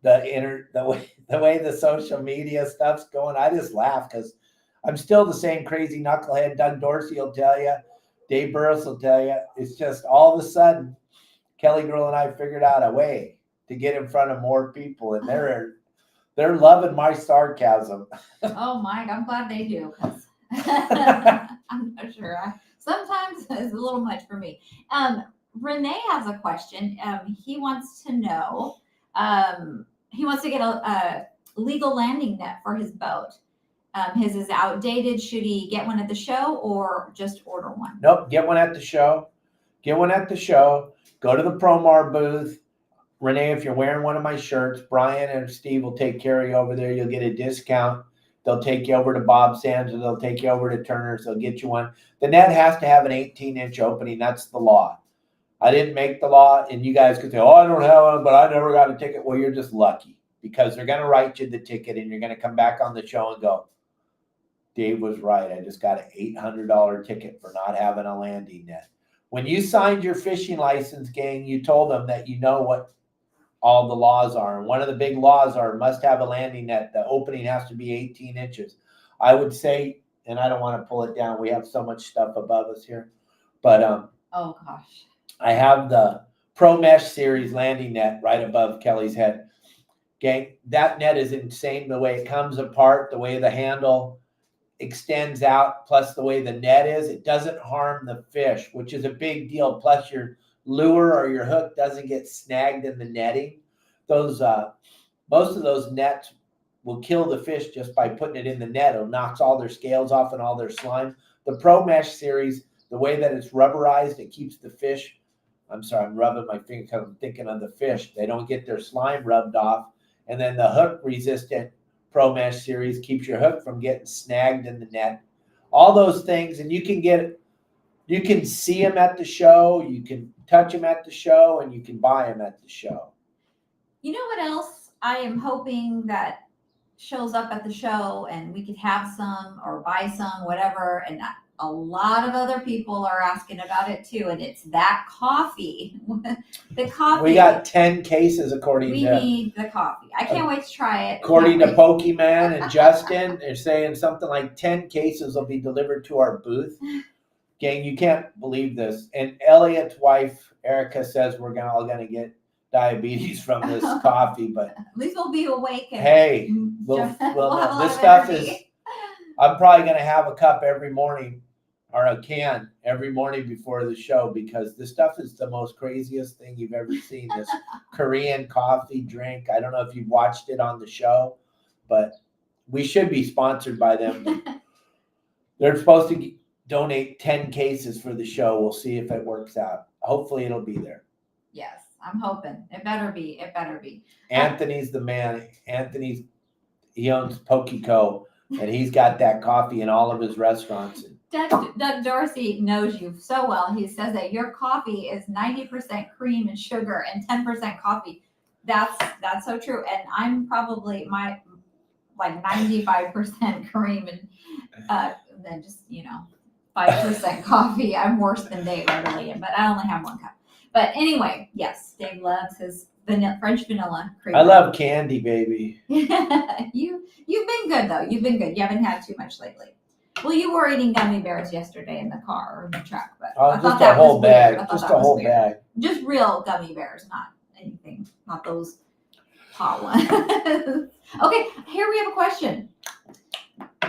the way the social media stuff's going, I just laugh because I'm still the same crazy knucklehead. Doug Dorsey will tell you, Dave Burris will tell you. It's just all of a sudden, Kelly Girl and I figured out a way to get in front of more people, and they're loving my sarcasm. Oh, Mike, I'm glad they do. I'm not sure. Sometimes it's a little much for me. Renee has a question. He wants to know. He wants to get a legal landing net for his boat. His is outdated. Should he get one at the show or just order one? Nope, get one at the show. Get one at the show. Go to the Promar booth. Renee, if you're wearing one of my shirts, Brian and Steve will take care of you over there. You'll get a discount. They'll take you over to Bob Sands, or they'll take you over to Turner's. They'll get you one. The net has to have an 18-inch opening. That's the law. I didn't make the law, and you guys could say, oh, I don't have one, but I never got a ticket. Well, you're just lucky, because they're going to write you the ticket, and you're going to come back on the show and go, Dave was right. I just got an $800 ticket for not having a landing net. When you signed your fishing license, gang, you told them that you know what all the laws are. And one of the big laws are must have a landing net. The opening has to be 18 inches. I would say, and I don't want to pull it down. We have so much stuff above us here. But oh gosh. I have the Pro Mesh Series landing net right above Kelly's head. Gang, that net is insane. The way it comes apart, the way the handle extends out, plus the way the net is, it doesn't harm the fish, which is a big deal. Plus your lure or your hook doesn't get snagged in the netting. Those most of those nets will kill the fish just by putting it in the net. It knocks all their scales off and all their slime. The Pro Mesh Series, the way that it's rubberized, it keeps the fish. I'm sorry, I'm rubbing my finger because I'm thinking of the fish. They don't get their slime rubbed off. And then the hook resistant Pro Mesh Series keeps your hook from getting snagged in the net. All those things, and you can see them at the show, you can touch them at the show, and you can buy them at the show. You know what else I am hoping that shows up at the show, and we could have some or buy some, whatever, and a lot of other people are asking about it too, and it's that coffee. The coffee. We got 10 cases according to. We need the coffee. I can't wait to try it. According to Pokemon and Justin, they're saying something like 10 cases will be delivered to our booth. Gang, you can't believe this. And Elliot's wife, Erica, says we're all gonna get diabetes from this coffee, but at least we'll be awake. And hey, this stuff is. I'm probably gonna have a cup every morning, or a can every morning before the show, because this stuff is the most craziest thing you've ever seen. This Korean coffee drink. I don't know if you've watched it on the show, but we should be sponsored by them. They're supposed to donate 10 cases for the show. We'll see if it works out. Hopefully it'll be there. Yes, I'm hoping. It better be. It better be. Anthony's the man. He owns PokeCo, and he's got that coffee in all of his restaurants. Doug Dorsey knows you so well. He says that your coffee is 90% cream and sugar and 10% coffee. That's so true. And I'm probably 95% cream and then just 5% coffee. I'm worse than Dave, I really am, but I only have one cup. But anyway, yes, Dave loves his French vanilla cream. I love candy, baby. You've been good though. You've been good. You haven't had too much lately. Well, you were eating gummy bears yesterday in the car or in the truck, but I thought Just that a whole was weird. I bag. thought Just that a was whole weird. bag. Just real gummy bears, not anything, not those hot ones. Okay, here we have a question.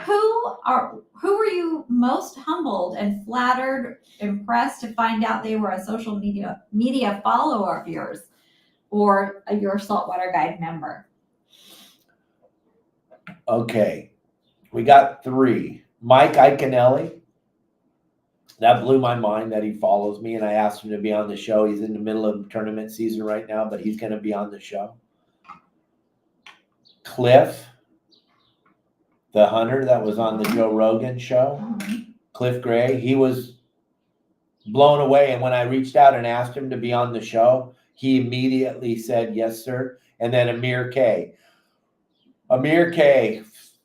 Who were you most humbled and flattered, impressed to find out they were a social media follower of yours or your Saltwater Guide member? Okay, we got 3. Mike Iaconelli. That blew my mind that he follows me, and I asked him to be on the show. He's in the middle of tournament season right now, but he's going to be on the show. Cliff, the hunter that was on the Joe Rogan show, Cliff Gray, he was blown away. And when I reached out and asked him to be on the show, he immediately said, yes, sir. And then Amir K,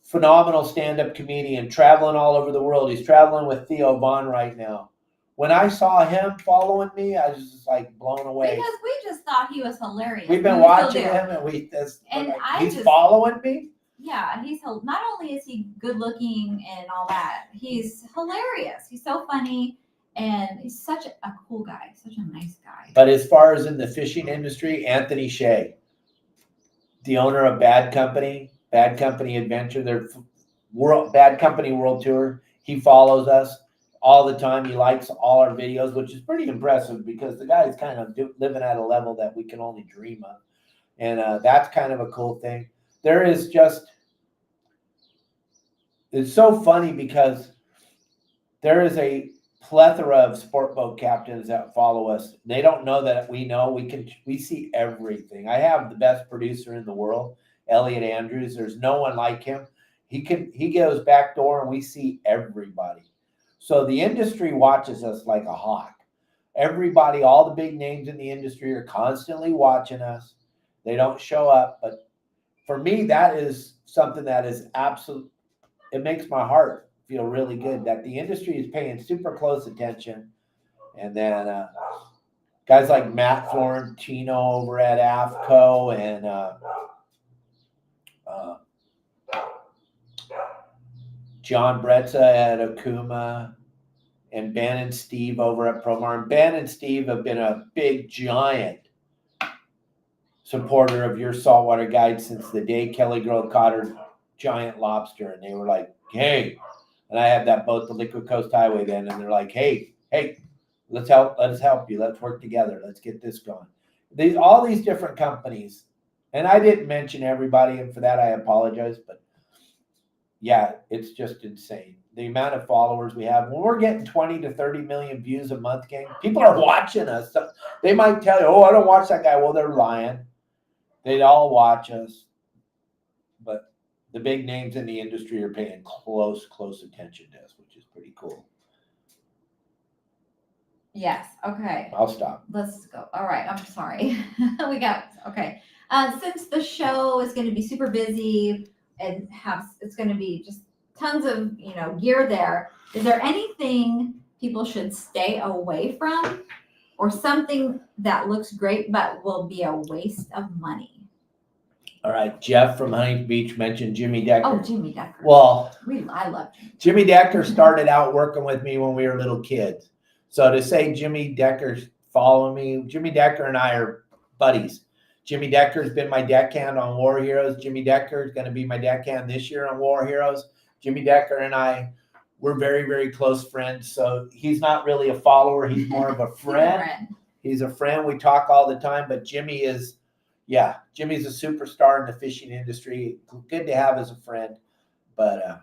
phenomenal stand-up comedian, traveling all over the world. He's traveling with Theo Vaughn right now. When I saw him following me, I was just like blown away. Because we just thought he was hilarious. We've been watching him, and he's following me. Yeah, not only is he good looking and all that, he's hilarious. He's so funny, and he's such a cool guy, such a nice guy. But as far as in the fishing industry, Anthony Shea, the owner of Bad Company Adventure, their Bad Company World Tour, he follows us all the time. He likes all our videos, which is pretty impressive because the guy is kind of living at a level that we can only dream of. And that's kind of a cool thing. It's so funny because there is a plethora of sport boat captains that follow us. They don't know that we know. We see everything. I have the best producer in the world, Elliot Andrews. There's no one like him. He goes backdoor and we see everybody. So the industry watches us like a hawk. Everybody, all the big names in the industry are constantly watching us. They don't show up. But for me, that is something that is absolute. It makes my heart feel really good that the industry is paying super close attention. And then guys like Matt Florentino over at AFCO and John Bretza at Okuma and Ben and Steve over at Promar. And Ben and Steve have been a big, giant supporter of your Saltwater Guide since the day Kelly Grove caught her giant lobster. And they were like, hey, and I had that boat, the Liquid Coast Highway then, and they're like, hey, let us help you. Let's work together. Let's get this going. All these different companies, and I didn't mention everybody, and for that I apologize, but yeah, it's just insane. The amount of followers we have. When we're getting 20 to 30 million views a month, gang, people are watching us. So they might tell you, oh, I don't watch that guy. Well, they're lying. They'd all watch us. But the big names in the industry are paying close attention to us, which is pretty cool. Yes. Okay. I'll stop. Let's go. All right. I'm sorry. Okay. Since the show is going to be super busy and it's going to be just tons of, gear there, is there anything people should stay away from or something that looks great but will be a waste of money? All right, Jeff from Huntington Beach mentioned Jimmy Decker. Oh, Jimmy Decker. Well, I love Jimmy Decker started out working with me when we were little kids. So to say Jimmy Decker's following me, Jimmy Decker and I are buddies. Jimmy Decker's been my deckhand on War Heroes. Jimmy Decker is going to be my deckhand this year on War Heroes. Jimmy Decker and I, we're very, very close friends. So he's not really a follower. He's more of a friend. He's a friend. We talk all the time, but Jimmy's a superstar in the fishing industry. Good to have as a friend. But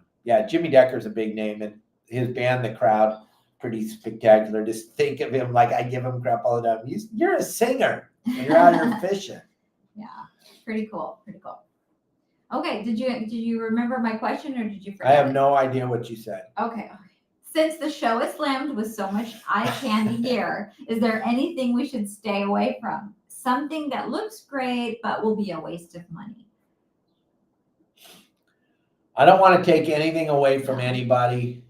Jimmy Decker's a big name, and his band, The Crowd, pretty spectacular. Just think of him like I give him crap all the time. You're a singer and you're out here fishing. Yeah, pretty cool. Okay, did you remember my question or did you forget? I have no idea what you said. Okay. Since the show is slammed with so much eye candy gear, is there anything we should stay away from? Something that looks great but will be a waste of money. I don't want to take anything away from anybody.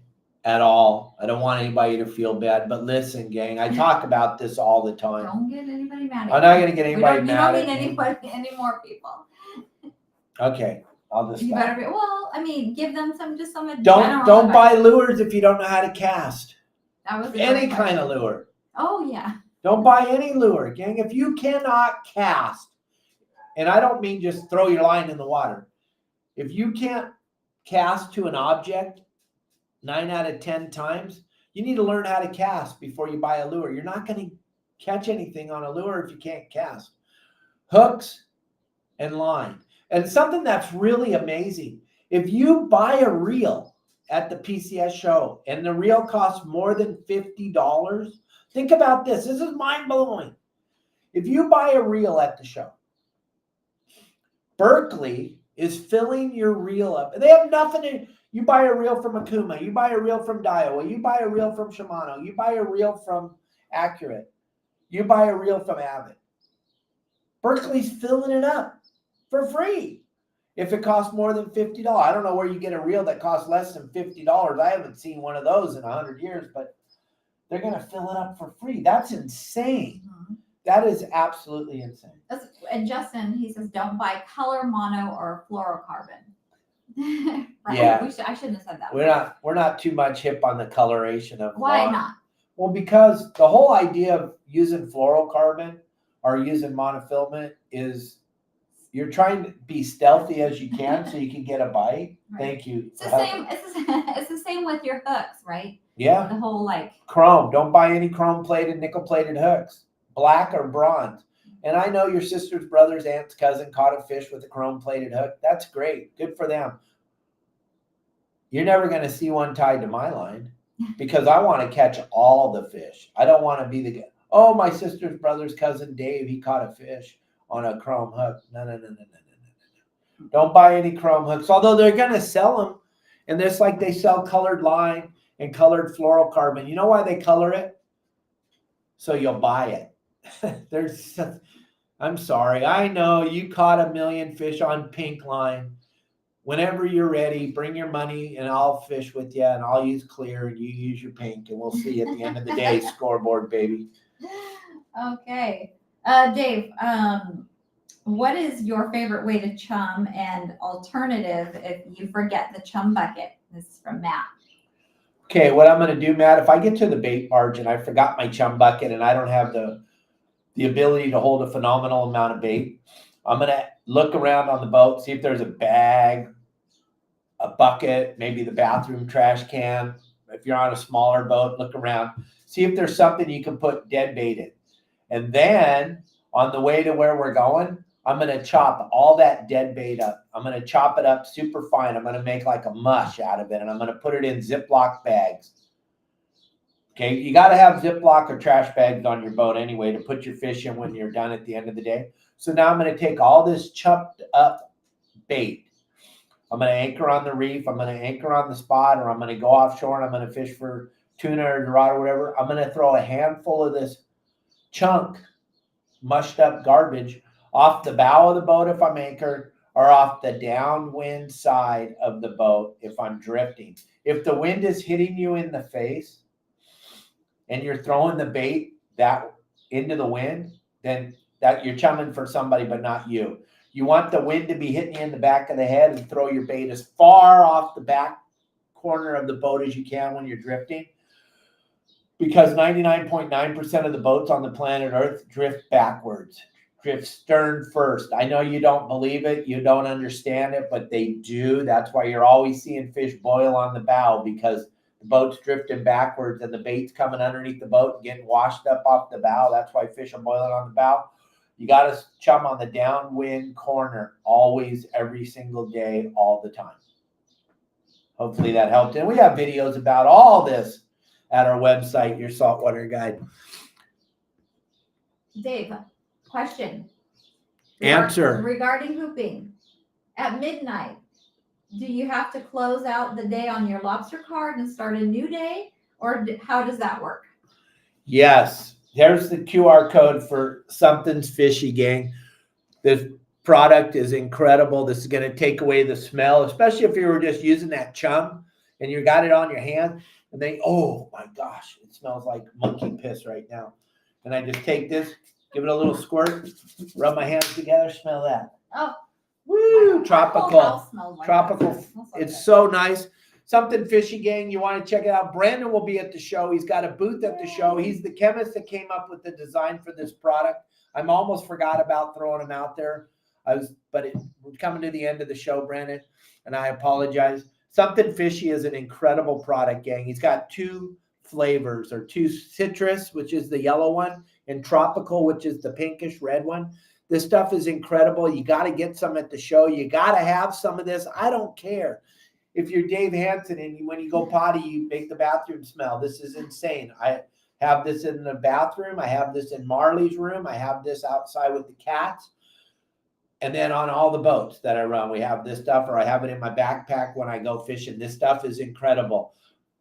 at all. I don't want anybody to feel bad, but listen, gang, I talk about this all the time. Don't get anybody mad at you. I'm not going to get anybody mad at You don't me. need any more people. Okay, I'll just You stop. better be, well, I mean, give them some Don't general buy advice. lures if you don't know how to cast. That was a Any great kind of question. lure. Oh, yeah. Don't buy any lure, gang. If you cannot cast, and I don't mean just throw your line in the water. If you can't cast to an object 9 out of 10 times, you need to learn how to cast before you buy a lure. You're not going to catch anything on a lure if you can't cast. Hooks and line. And something that's really amazing, if you buy a reel at the PCS show and the reel costs more than $50, think about this. This is mind-blowing. If you buy a reel at the show, Berkeley is filling your reel up. And they have nothing in. You buy a reel from Akuma, you buy a reel from Daiwa, you buy a reel from Shimano, you buy a reel from Accurate, you buy a reel from Avid. Berkeley's filling it up for free if it costs more than $50. I don't know where you get a reel that costs less than $50. I haven't seen one of those in 100 years, but they're going to fill it up for free. That's insane. Mm-hmm. That is absolutely insane. And Justin, he says, don't buy color mono or fluorocarbon. Right? Yeah. I shouldn't have said that. We're not too much hip on the coloration of Why lawn. not? Well, because the whole idea of using fluorocarbon or using monofilament is you're trying to be stealthy as you can so you can get a bite. Right. Thank you. It's the same. It's the same with your hooks, right? Yeah. The whole Chrome. Don't buy any chrome plated, nickel plated hooks, black or bronze. And I know your sister's brother's aunt's cousin caught a fish with a chrome plated hook. That's great. Good for them. You're never going to see one tied to my line because I want to catch all the fish. I don't want to be the guy. Oh, my sister's brother's cousin Dave, he caught a fish on a chrome hook. No. Don't buy any chrome hooks, although they're going to sell them. And it's like they sell colored line and colored fluorocarbon. You know why they color it? So you'll buy it. I'm sorry. I know you caught a million fish on pink line. Whenever you're ready, bring your money and I'll fish with you and I'll use clear and you use your pink and we'll see you at the end of the day. Scoreboard, baby. Okay. Dave, what is your favorite way to chum and alternative if you forget the chum bucket? This is from Matt. Okay, what I'm going to do, Matt, if I get to the bait barge and I forgot my chum bucket and I don't have the ability to hold a phenomenal amount of bait, I'm going to look around on the boat, see if there's a bag, a bucket, maybe the bathroom trash can. If you're on a smaller boat, look around, see if there's something you can put dead bait in. And then on the way to where we're going, I'm going to chop all that dead bait up. I'm going to chop it up super fine. I'm going to make like a mush out of it, and I'm going to put it in Ziploc bags. Okay, you got to have Ziploc or trash bags on your boat anyway to put your fish in when you're done at the end of the day. So now I'm going to take all this chopped up bait. I'm going to anchor on the reef. I'm going to anchor on the spot, or I'm going to go offshore and I'm going to fish for tuna or dorado or whatever. I'm going to throw a handful of this chunk, mushed up garbage off the bow of the boat if I'm anchored, or off the downwind side of the boat if I'm drifting. If the wind is hitting you in the face and you're throwing the bait that into the wind, then that you're chumming for somebody but not you. You want the wind to be hitting you in the back of the head and throw your bait as far off the back corner of the boat as you can when you're drifting, because 99.9% of the boats on the planet Earth drift backwards. Drift stern first. I know you don't believe it, you don't understand it, but they do. That's why you're always seeing fish boil on the bow, because the boat's drifting backwards and the bait's coming underneath the boat and getting washed up off the bow. That's why fish are boiling on the bow. You got to chum on the downwind corner always, every single day, all the time. Hopefully that helped. And we have videos about all this at our website, Your Saltwater Guide. Dave, question. Answer. Regarding hooping, at midnight, do you have to close out the day on your lobster card and start a new day? Or how does that work? Yes. There's the QR code for Something's Fishy, gang. This product is incredible. This is going to take away the smell, especially if you were just using that chum and you got it on your hand. And they, oh my gosh, it smells like monkey piss right now. And I just take this, give it a little squirt, rub my hands together, smell that. Oh. Woo, tropical. Like Tropical. It's so nice. Something Fishy Gang, you want to check it out. Brandon will be at the show. He's got a booth at the show. He's the chemist that came up with the design for this product. I almost forgot about throwing him out there. We're coming to the end of the show, Brandon, and I apologize. Something Fishy is an incredible product, gang. He's got 2 flavors, or 2 citrus, which is the yellow one, and tropical, which is the pinkish red one. This stuff is incredible. You got to get some at the show. You got to have some of this. I don't care if you're Dave Hansen and when you go potty, you make the bathroom smell. This is insane. I have this in the bathroom. I have this in Marley's room. I have this outside with the cats. And then on all the boats that I run, we have this stuff, or I have it in my backpack when I go fishing. This stuff is incredible.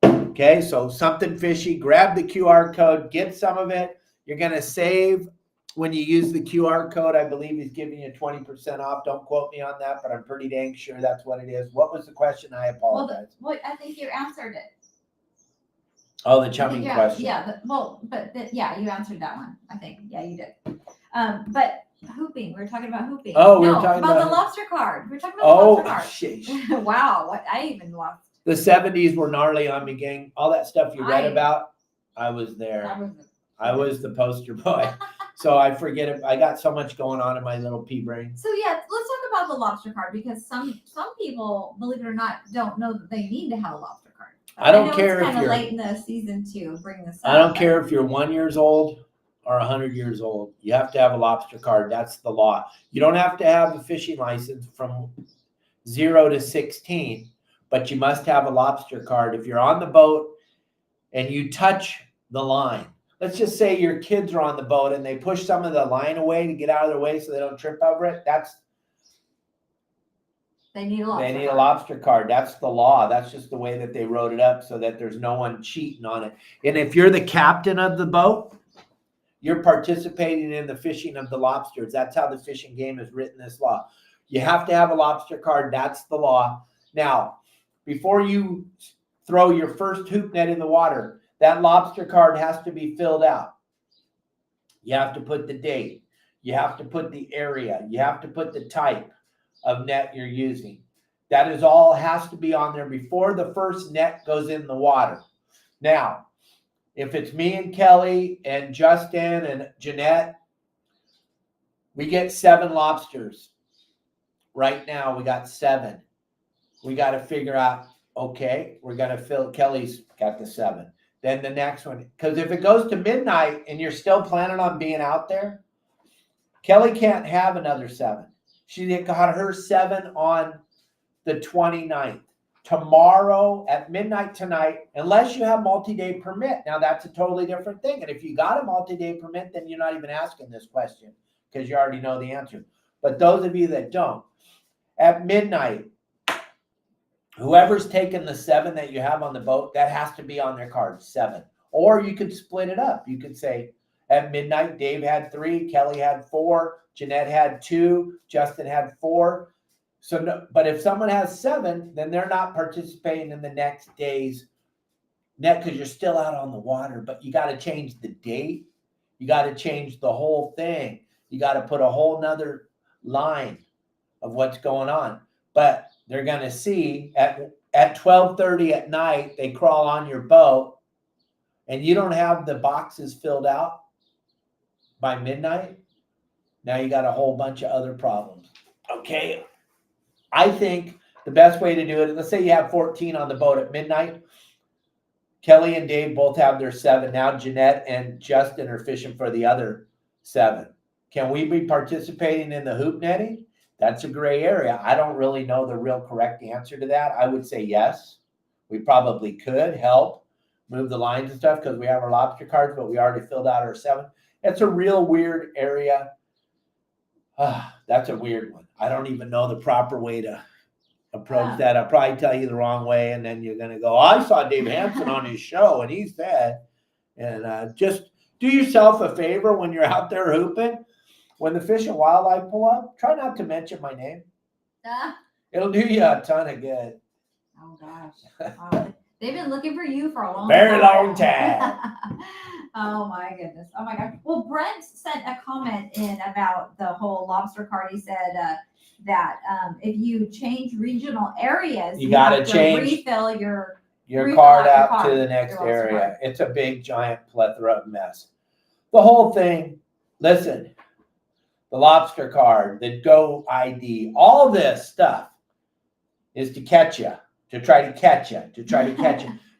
Okay, so Something Fishy, grab the QR code, get some of it. You're going to save when you use the QR code. I believe he's giving you 20% off. Don't quote me on that, but I'm pretty dang sure that's what it is. What was the question? I apologize. Well, I think you answered it. Oh, the chumming question. Yeah, you answered that one. I think. Yeah, you did. But hooping. We were talking about hooping. Oh, we were talking about the lobster card. We were talking about the lobster card. Wow, what I even lost. The 70s were gnarly on me, gang. All that stuff you read about, I was there. I was the poster boy. So I forget it. I got so much going on in my little pea brain. So yeah, let's talk about the lobster card, because some people, believe it or not, don't know that they need to have a lobster card. I don't care if you're late in the season to bring this up. I don't care if you're 1 year old or 100 years old. You have to have a lobster card. That's the law. You don't have to have a fishing license from 0 to 16, but you must have a lobster card. If you're on the boat and you touch the line, let's just say your kids are on the boat and they push some of the line away to get out of their way so they don't trip over it. They need a lobster card. That's the law. That's just the way that they wrote it up so that there's no one cheating on it. And if you're the captain of the boat, you're participating in the fishing of the lobsters. That's how the fishing game has written this law. You have to have a lobster card. That's the law. Now, before you throw your first hoop net in the water, that lobster card has to be filled out. You have to put the date. You have to put the area. You have to put the type of net you're using. That is all has to be on there before the first net goes in the water. Now, if it's me and Kelly and Justin and Jeanette, we get 7 lobsters. Right now, we got 7. We got to figure out, okay, we're going to fill, Kelly's got the 7. Then the next one, because if it goes to midnight and you're still planning on being out there, Kelly can't have another 7. She got her 7 on the 29th. Tomorrow at midnight tonight, unless you have multi-day permit. Now that's a totally different thing. And if you got a multi-day permit, then you're not even asking this question because you already know the answer. But those of you that don't, at midnight, whoever's taken the 7 that you have on the boat, that has to be on their card, 7. Or you could split it up. You could say at midnight, Dave had 3, Kelly had 4, Jeanette had 2, Justin had 4. So, no, but if someone has 7, then they're not participating in the next day's net because you're still out on the water. But you got to change the date. You got to change the whole thing. You got to put a whole nother line of what's going on. But they're going to see at 12:30 at night, they crawl on your boat and you don't have the boxes filled out by midnight. Now you got a whole bunch of other problems. Okay. I think the best way to do it, let's say you have 14 on the boat at midnight. Kelly and Dave both have their 7. Now Jeanette and Justin are fishing for the other 7. Can we be participating in the hoop netting? That's a gray area. I don't really know the real correct answer to that. I would say yes. We probably could help move the lines and stuff because we have our lobster cards, but we already filled out our 7. It's a real weird area. That's a weird one. I don't even know the proper way to approach that. I'll probably tell you the wrong way, and then you're going to go, I saw Dave Hansen on his show, and he said, and just do yourself a favor when you're out there hooping. When the Fish and Wildlife pull up, try not to mention my name. It'll do you a ton of good. Oh, gosh. They've been looking for you for a long Very long time. Oh my goodness. Oh my God. Well, Brent sent a comment in about the whole lobster card. He said that if you change regional areas, You gotta have to change refill your card out to card, the next your lobster area. card. It's a big, giant plethora of mess. The whole thing, listen, the lobster card, the Go ID, all this stuff is to catch you, to try to catch you,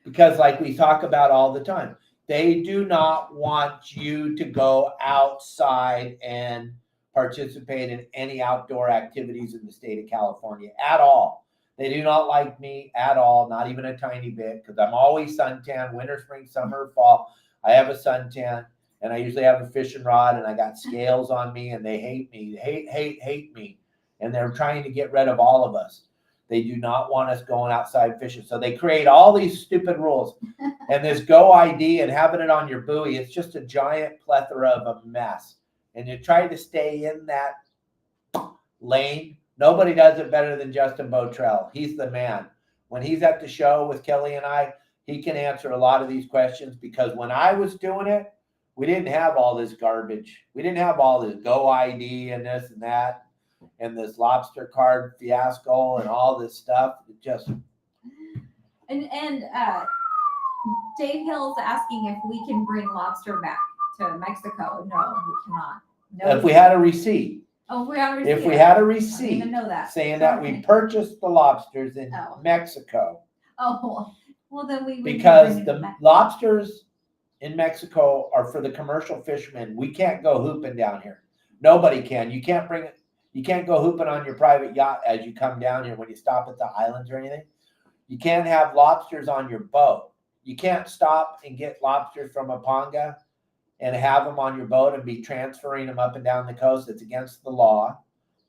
Because like we talk about all the time, they do not want you to go outside and participate in any outdoor activities in the state of California at all. They do not like me at all, not even a tiny bit, because I'm always suntan, winter, spring, summer, fall. I have a suntan, and I usually have a fishing rod, and I got scales on me, and they hate me. They hate me. And they're trying to get rid of all of us. They do not want us going outside fishing. So they create all these stupid rules. And this Go ID and having it on your buoy, it's just a giant plethora of a mess. And you try to stay in that lane. Nobody does it better than Justin Bottrell. He's the man. When he's at the show with Kelly and I, he can answer a lot of these questions, because when I was doing it, we didn't have all this garbage. We didn't have all this Go ID and this and that, and this lobster card fiasco and all this stuff. It just. And Dave Hill's asking if we can bring lobster back to Mexico. No, we cannot. No. If we had a receipt. Oh, we had a receipt. If we had a I didn't receipt even know that. saying that we purchased the lobsters in Mexico. Oh, well then we would Because bring the them back. lobsters in Mexico are for the commercial fishermen. We can't go hooping down here. Nobody can. You can't go hooping on your private yacht as you come down here when you stop at the islands or anything. You can't have lobsters on your boat. You can't stop and get lobsters from a panga and have them on your boat and be transferring them up and down the coast. It's against the law.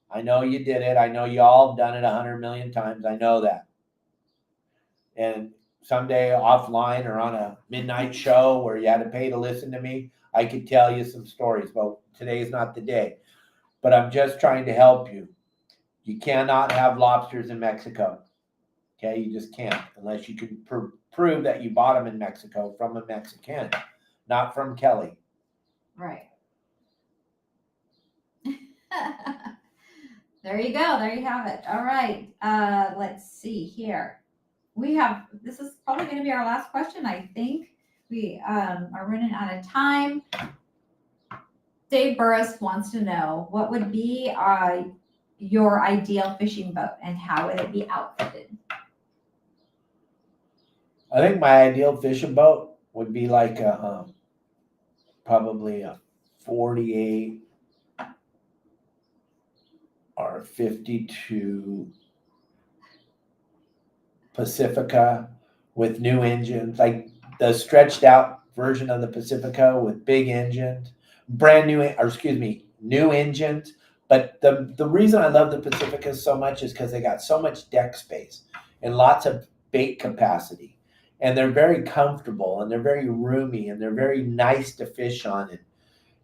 I know you did it. I know you all have done it 100 million times. I know that. And someday offline or on a midnight show where you had to pay to listen to me, I could tell you some stories, but today is not the day. But I'm just trying to help you. You cannot have lobsters in Mexico. Okay, you just can't, unless you can prove that you bought them in Mexico from a Mexican, not from Kelly. Right. There you go. There you have it. All right. Let's see here. This is probably going to be our last question. I think we are running out of time. Dave Burris wants to know, what would be your ideal fishing boat and how would it be outfitted? I think my ideal fishing boat would be like probably a 48 or 52 Pacifica with new engines, like the stretched out version of the Pacifica with big engines, new engines. But the reason I love the Pacifica so much is because they got so much deck space and lots of bait capacity. And they're very comfortable and they're very roomy and they're very nice to fish on.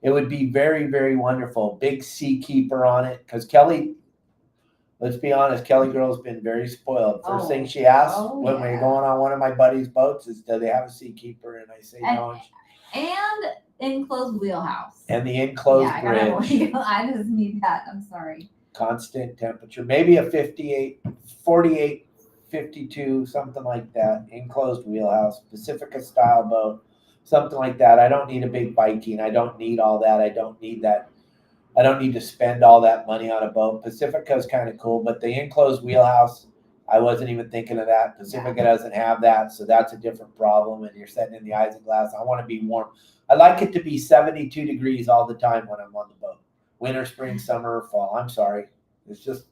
It would be very, very wonderful. Big sea keeper on it. Because Kelly, let's be honest, Kelly girl's been very spoiled. First thing she asks when we're going on one of my buddies' boats is, do they have a sea keeper? And I say no. And enclosed wheelhouse. And the enclosed bridge. I just need that. I'm sorry. Constant temperature. Maybe a 48, 52, something like that. Enclosed wheelhouse, Pacifica style boat, something like that. I don't need a big Viking. I don't need all that. I don't need that. I don't need to spend all that money on a boat. Pacifica is kind of cool, but the enclosed wheelhouse, I wasn't even thinking of that. Pacifica doesn't have that, so that's a different problem. And you're sitting in the isinglass. I want to be warm. I like it to be 72 degrees all the time when I'm on the boat. Winter, spring, summer, or fall. I'm sorry. It's just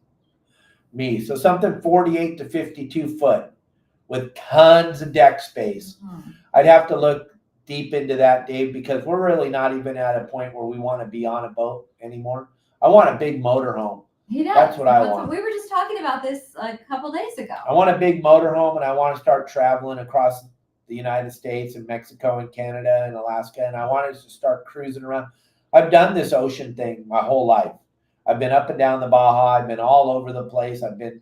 me. So something 48 to 52 foot with tons of deck space. Mm-hmm. I'd have to look deep into that, Dave, because we're really not even at a point where we want to be on a boat anymore. I want a big motorhome. That's what I want. We were just talking about this a couple days ago. I want a big motorhome, and I want to start traveling across the United States and Mexico and Canada and Alaska, and I wanted to start cruising around. I've done this ocean thing my whole life. I've been up and down the Baja. I've been all over the place. I've been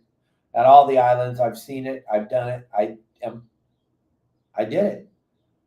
at all the islands. I've seen it. I've done it. I am I did it.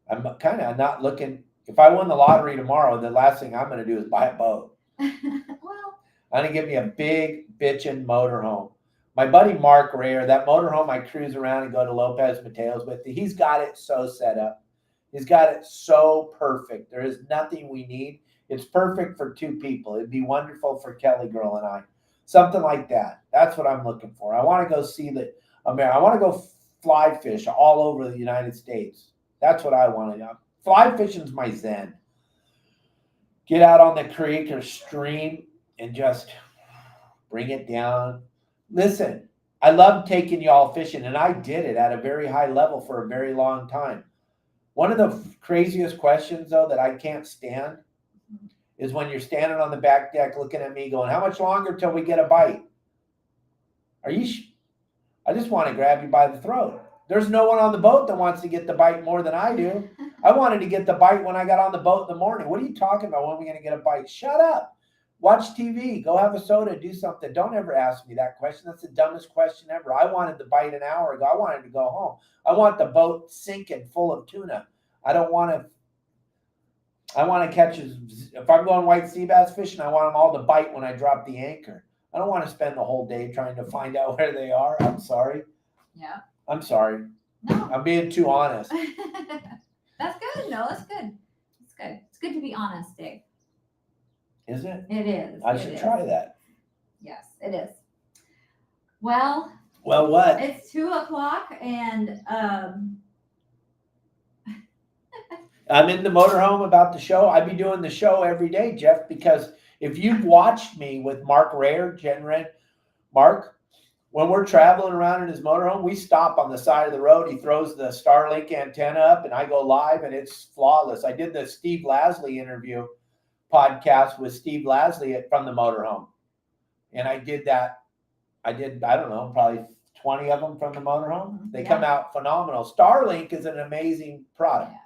I'm kind of not looking. If I won the lottery tomorrow, the last thing I'm going to do is buy a boat. Well, I'm going to get me a big bitchin' motorhome. My buddy Mark Rayer, that motorhome I cruise around and go to Lopez Mateos with, he's got it so set up. He's got it so perfect. There is nothing we need. It's perfect for two people. It'd be wonderful for Kelly Girl and I. Something like that. That's what I'm looking for. I want to go see I want to go fly fish all over the United States. That's what I want to do. Fly fishing's my zen. Get out on the creek or stream and just bring it down. Listen, I love taking y'all fishing, and I did it at a very high level for a very long time. One of the craziest questions, though, that I can't stand is when you're standing on the back deck looking at me going, how much longer till we get a bite? I just want to grab you by the throat. There's no one on the boat that wants to get the bite more than I do. I wanted to get the bite when I got on the boat in the morning. What are you talking about? When are we going to get a bite? Shut up. Watch TV. Go have a soda. Do something. Don't ever ask me that question. That's the dumbest question ever. I wanted the bite an hour ago. I wanted to go home. I want the boat sinking full of tuna. I want to catch, if I'm going white sea bass fishing, I want them all to bite when I drop the anchor. I don't want to spend the whole day trying to find out where they are. I'm sorry. Yeah. I'm sorry. No. I'm being too honest. That's good. No, that's good. It's good. It's good to be honest, Dave. Is it? It is. I should try that. Yes, it is. Well, what? It's 2:00 and I'm in the motorhome about the show. I be doing the show every day, Jeff, because if you've watched me with Mark Rayer, Mark, when we're traveling around in his motorhome, we stop on the side of the road. He throws the Starlink antenna up and I go live and it's flawless. I did the Steve Lasley interview podcast with Steve Lasley from the motorhome. And I did, I don't know, probably 20 of them from the motorhome. They come out phenomenal. Starlink is an amazing product. yes.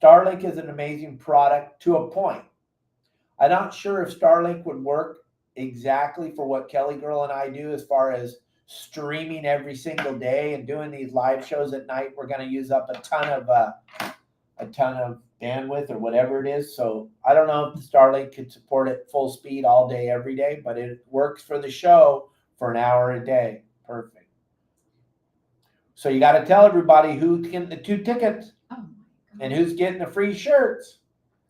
Starlink is an amazing product to a point. I'm not sure if Starlink would work exactly for what Kelly Girl and I do as far as streaming every single day and doing these live shows at night. We're going to use up a ton of bandwidth or whatever it is. So I don't know if Starlink could support it full speed all day, every day, but it works for the show for an hour a day. Perfect. So you got to tell everybody who's getting the 2 tickets. Oh my God. And who's getting the free shirts.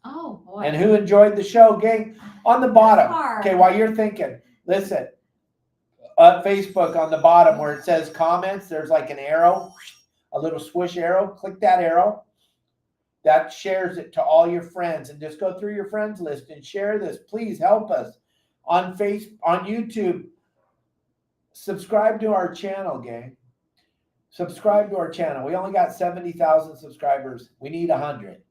Oh boy. And who enjoyed the show, gang. On the bottom. Hard. Okay, while you're thinking, listen. On Facebook on the bottom where it says comments, there's like an arrow, a little swoosh arrow. Click that arrow. That shares it to all your friends. And just go through your friends list and share this. Please help us. On YouTube, subscribe to our channel, gang. Subscribe to our channel. We only got 70,000 subscribers. We need 100.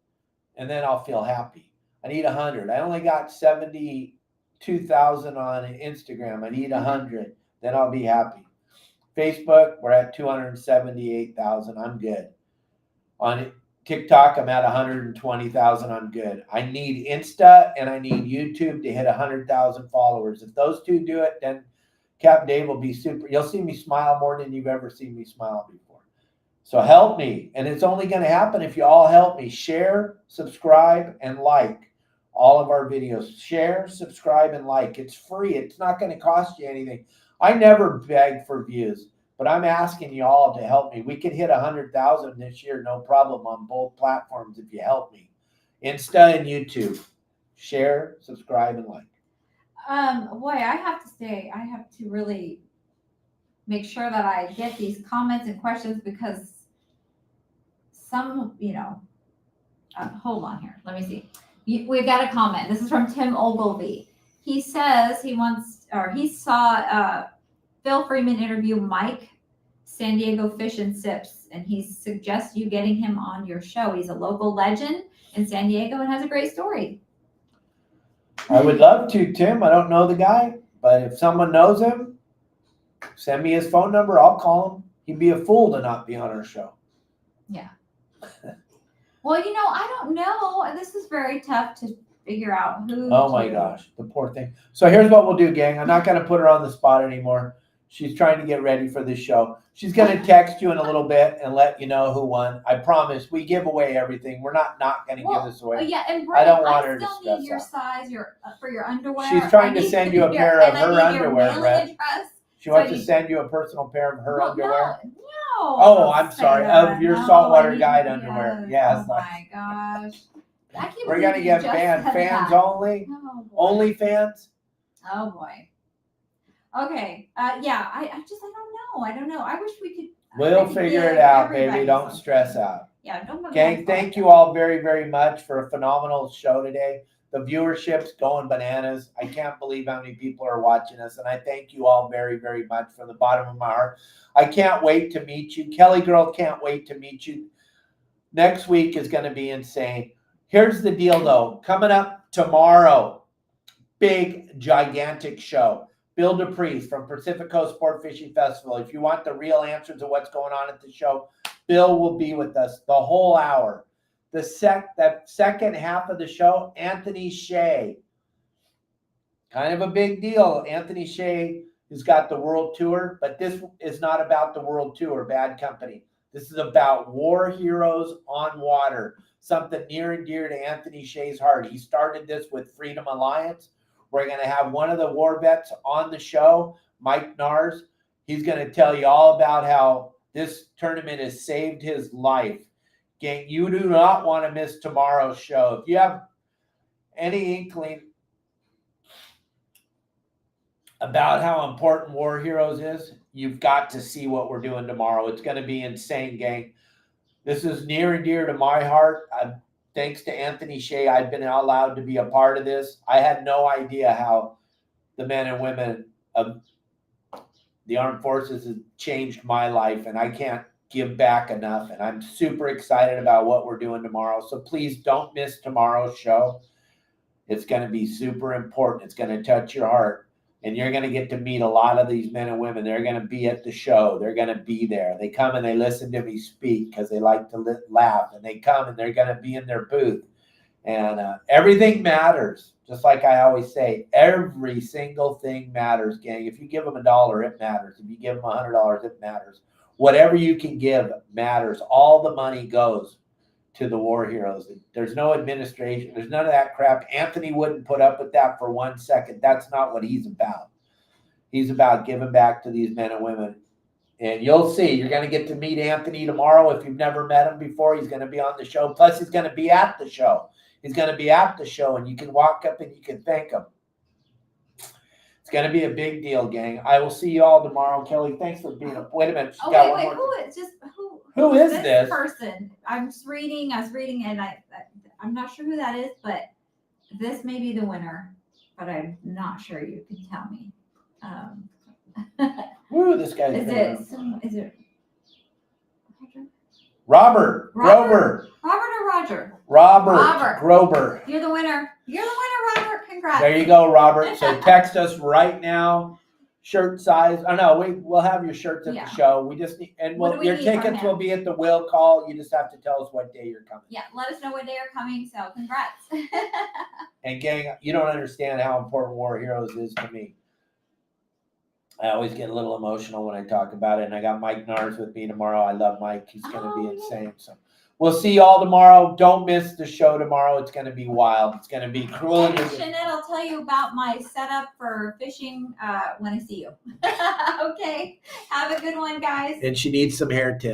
And then I'll feel happy. I need 100. I only got 72,000 on Instagram. I need 100. Then I'll be happy. Facebook, we're at 278,000. I'm good. On TikTok, I'm at 120,000. I'm good. I need Insta and I need YouTube to hit 100,000 followers. If those two do it, then Captain Dave will be super. You'll see me smile more than you've ever seen me smile before. So help me. And it's only going to happen if you all help me. Share, subscribe, and like all of our videos. Share, subscribe, and like. It's free. It's not going to cost you anything. I never beg for views, but I'm asking you all to help me. We could hit 100,000 this year, no problem, on both platforms if you help me. Insta and YouTube. Share, subscribe, and like. Boy, I have to say, I have to really make sure that I get these comments and questions because some, hold on here. Let me see. We got a comment. This is from Tim Ogilvy. He says he saw Phil Freeman interview Mike San Diego Fish and Sips, and he suggests you getting him on your show. He's a local legend in San Diego and has a great story. I would love to, Tim. I don't know the guy, but if someone knows him, send me his phone number. I'll call him. He'd be a fool to not be on our show. Yeah. Well, I don't know. This is very tough to figure out who. Oh my gosh, the poor thing. So here's what we'll do, gang. I'm not going to put her on the spot anymore. She's trying to get ready for the show. She's going to text you in a little bit and let you know who won. I promise. We give away everything. We're not going to give this away. Yeah, and I don't want her to still stress need your out. size, for your underwear. She's trying to send you a pair of her underwear, Brett. She wants to send you a personal pair of her underwear. No. Oh, I'm sorry. Of your saltwater guide underwear. Yes. Oh my gosh. We're going to get fans only. Oh, Only fans. Oh boy. Okay. Yeah. I don't know. I wish we could. We'll figure it out, baby. Don't stress out. Yeah. Don't. Gang, thank you all very, very much for a phenomenal show today. The viewership's going bananas. I can't believe how many people are watching us, and I thank you all very, very much from the bottom of my heart. I can't wait to meet you. Kelly Girl can't wait to meet you. Next week is going to be insane. Here's the deal, though. Coming up tomorrow, big, gigantic show. Bill DePriest from Pacific Coast Sport Fishing Festival. If you want the real answers of what's going on at the show, Bill will be with us the whole hour. That second half of the show, Anthony Shea. Kind of a big deal. Anthony Shea has got the world tour, but this is not about the world tour, bad company. This is about war heroes on water, something near and dear to Anthony Shea's heart. He started this with Freedom Alliance. We're going to have one of the war vets on the show, Mike Nars. He's going to tell you all about how this tournament has saved his life. Gang, you do not want to miss tomorrow's show. If you have any inkling about how important War Heroes is, you've got to see what we're doing tomorrow. It's going to be insane, gang. This is near and dear to my heart. Thanks to Anthony Shea, I've been allowed to be a part of this. I had no idea how the men and women of the armed forces have changed my life, and I can't give back enough. And I'm super excited about what we're doing tomorrow. So please don't miss tomorrow's show. It's going to be super important. It's going to touch your heart. And you're going to get to meet a lot of these men and women. They're going to be at the show. They're going to be there. They come and they listen to me speak because they like to laugh. And they come and they're going to be in their booth. And everything matters. Just like I always say, every single thing matters, gang. If you give them $1, it matters. If you give them $100, it matters. Whatever you can give matters. All the money goes to the war heroes. There's no administration. There's none of that crap. Anthony wouldn't put up with that for 1 second. That's not what he's about. He's about giving back to these men and women. And you'll see. You're going to get to meet Anthony tomorrow. If you've never met him before, he's going to be on the show. Plus, he's going to be at the show. He's going to be at the show, and you can walk up and you can thank him. It's going to be a big deal, gang. I will see you all tomorrow. Kelly, thanks for being a... Wait a minute. Wait. Who is this person? I was reading, and I'm not sure who that is, but this may be the winner, but I'm not sure. You can tell me. Woo, this guy's is it Robert Grover? Robert or Roger? Robert Grover. You're the winner. Robert. Congrats. There you go, Robert. So text us right now. Shirt size. Oh no, we'll have your shirts at the show. We just need, and your tickets will be at the will call. You just have to tell us what day you're coming. Yeah, let us know what day you're coming. So congrats. And gang, you don't understand how important War Heroes is to me. I always get a little emotional when I talk about it. And I got Mike Nars with me tomorrow. I love Mike. He's going to be insane. So we'll see you all tomorrow. Don't miss the show tomorrow. It's going to be wild. It's going to be cruel. And Jeanette, I'll tell you about my setup for fishing when I see you. Okay. Have a good one, guys. And she needs some hair tips.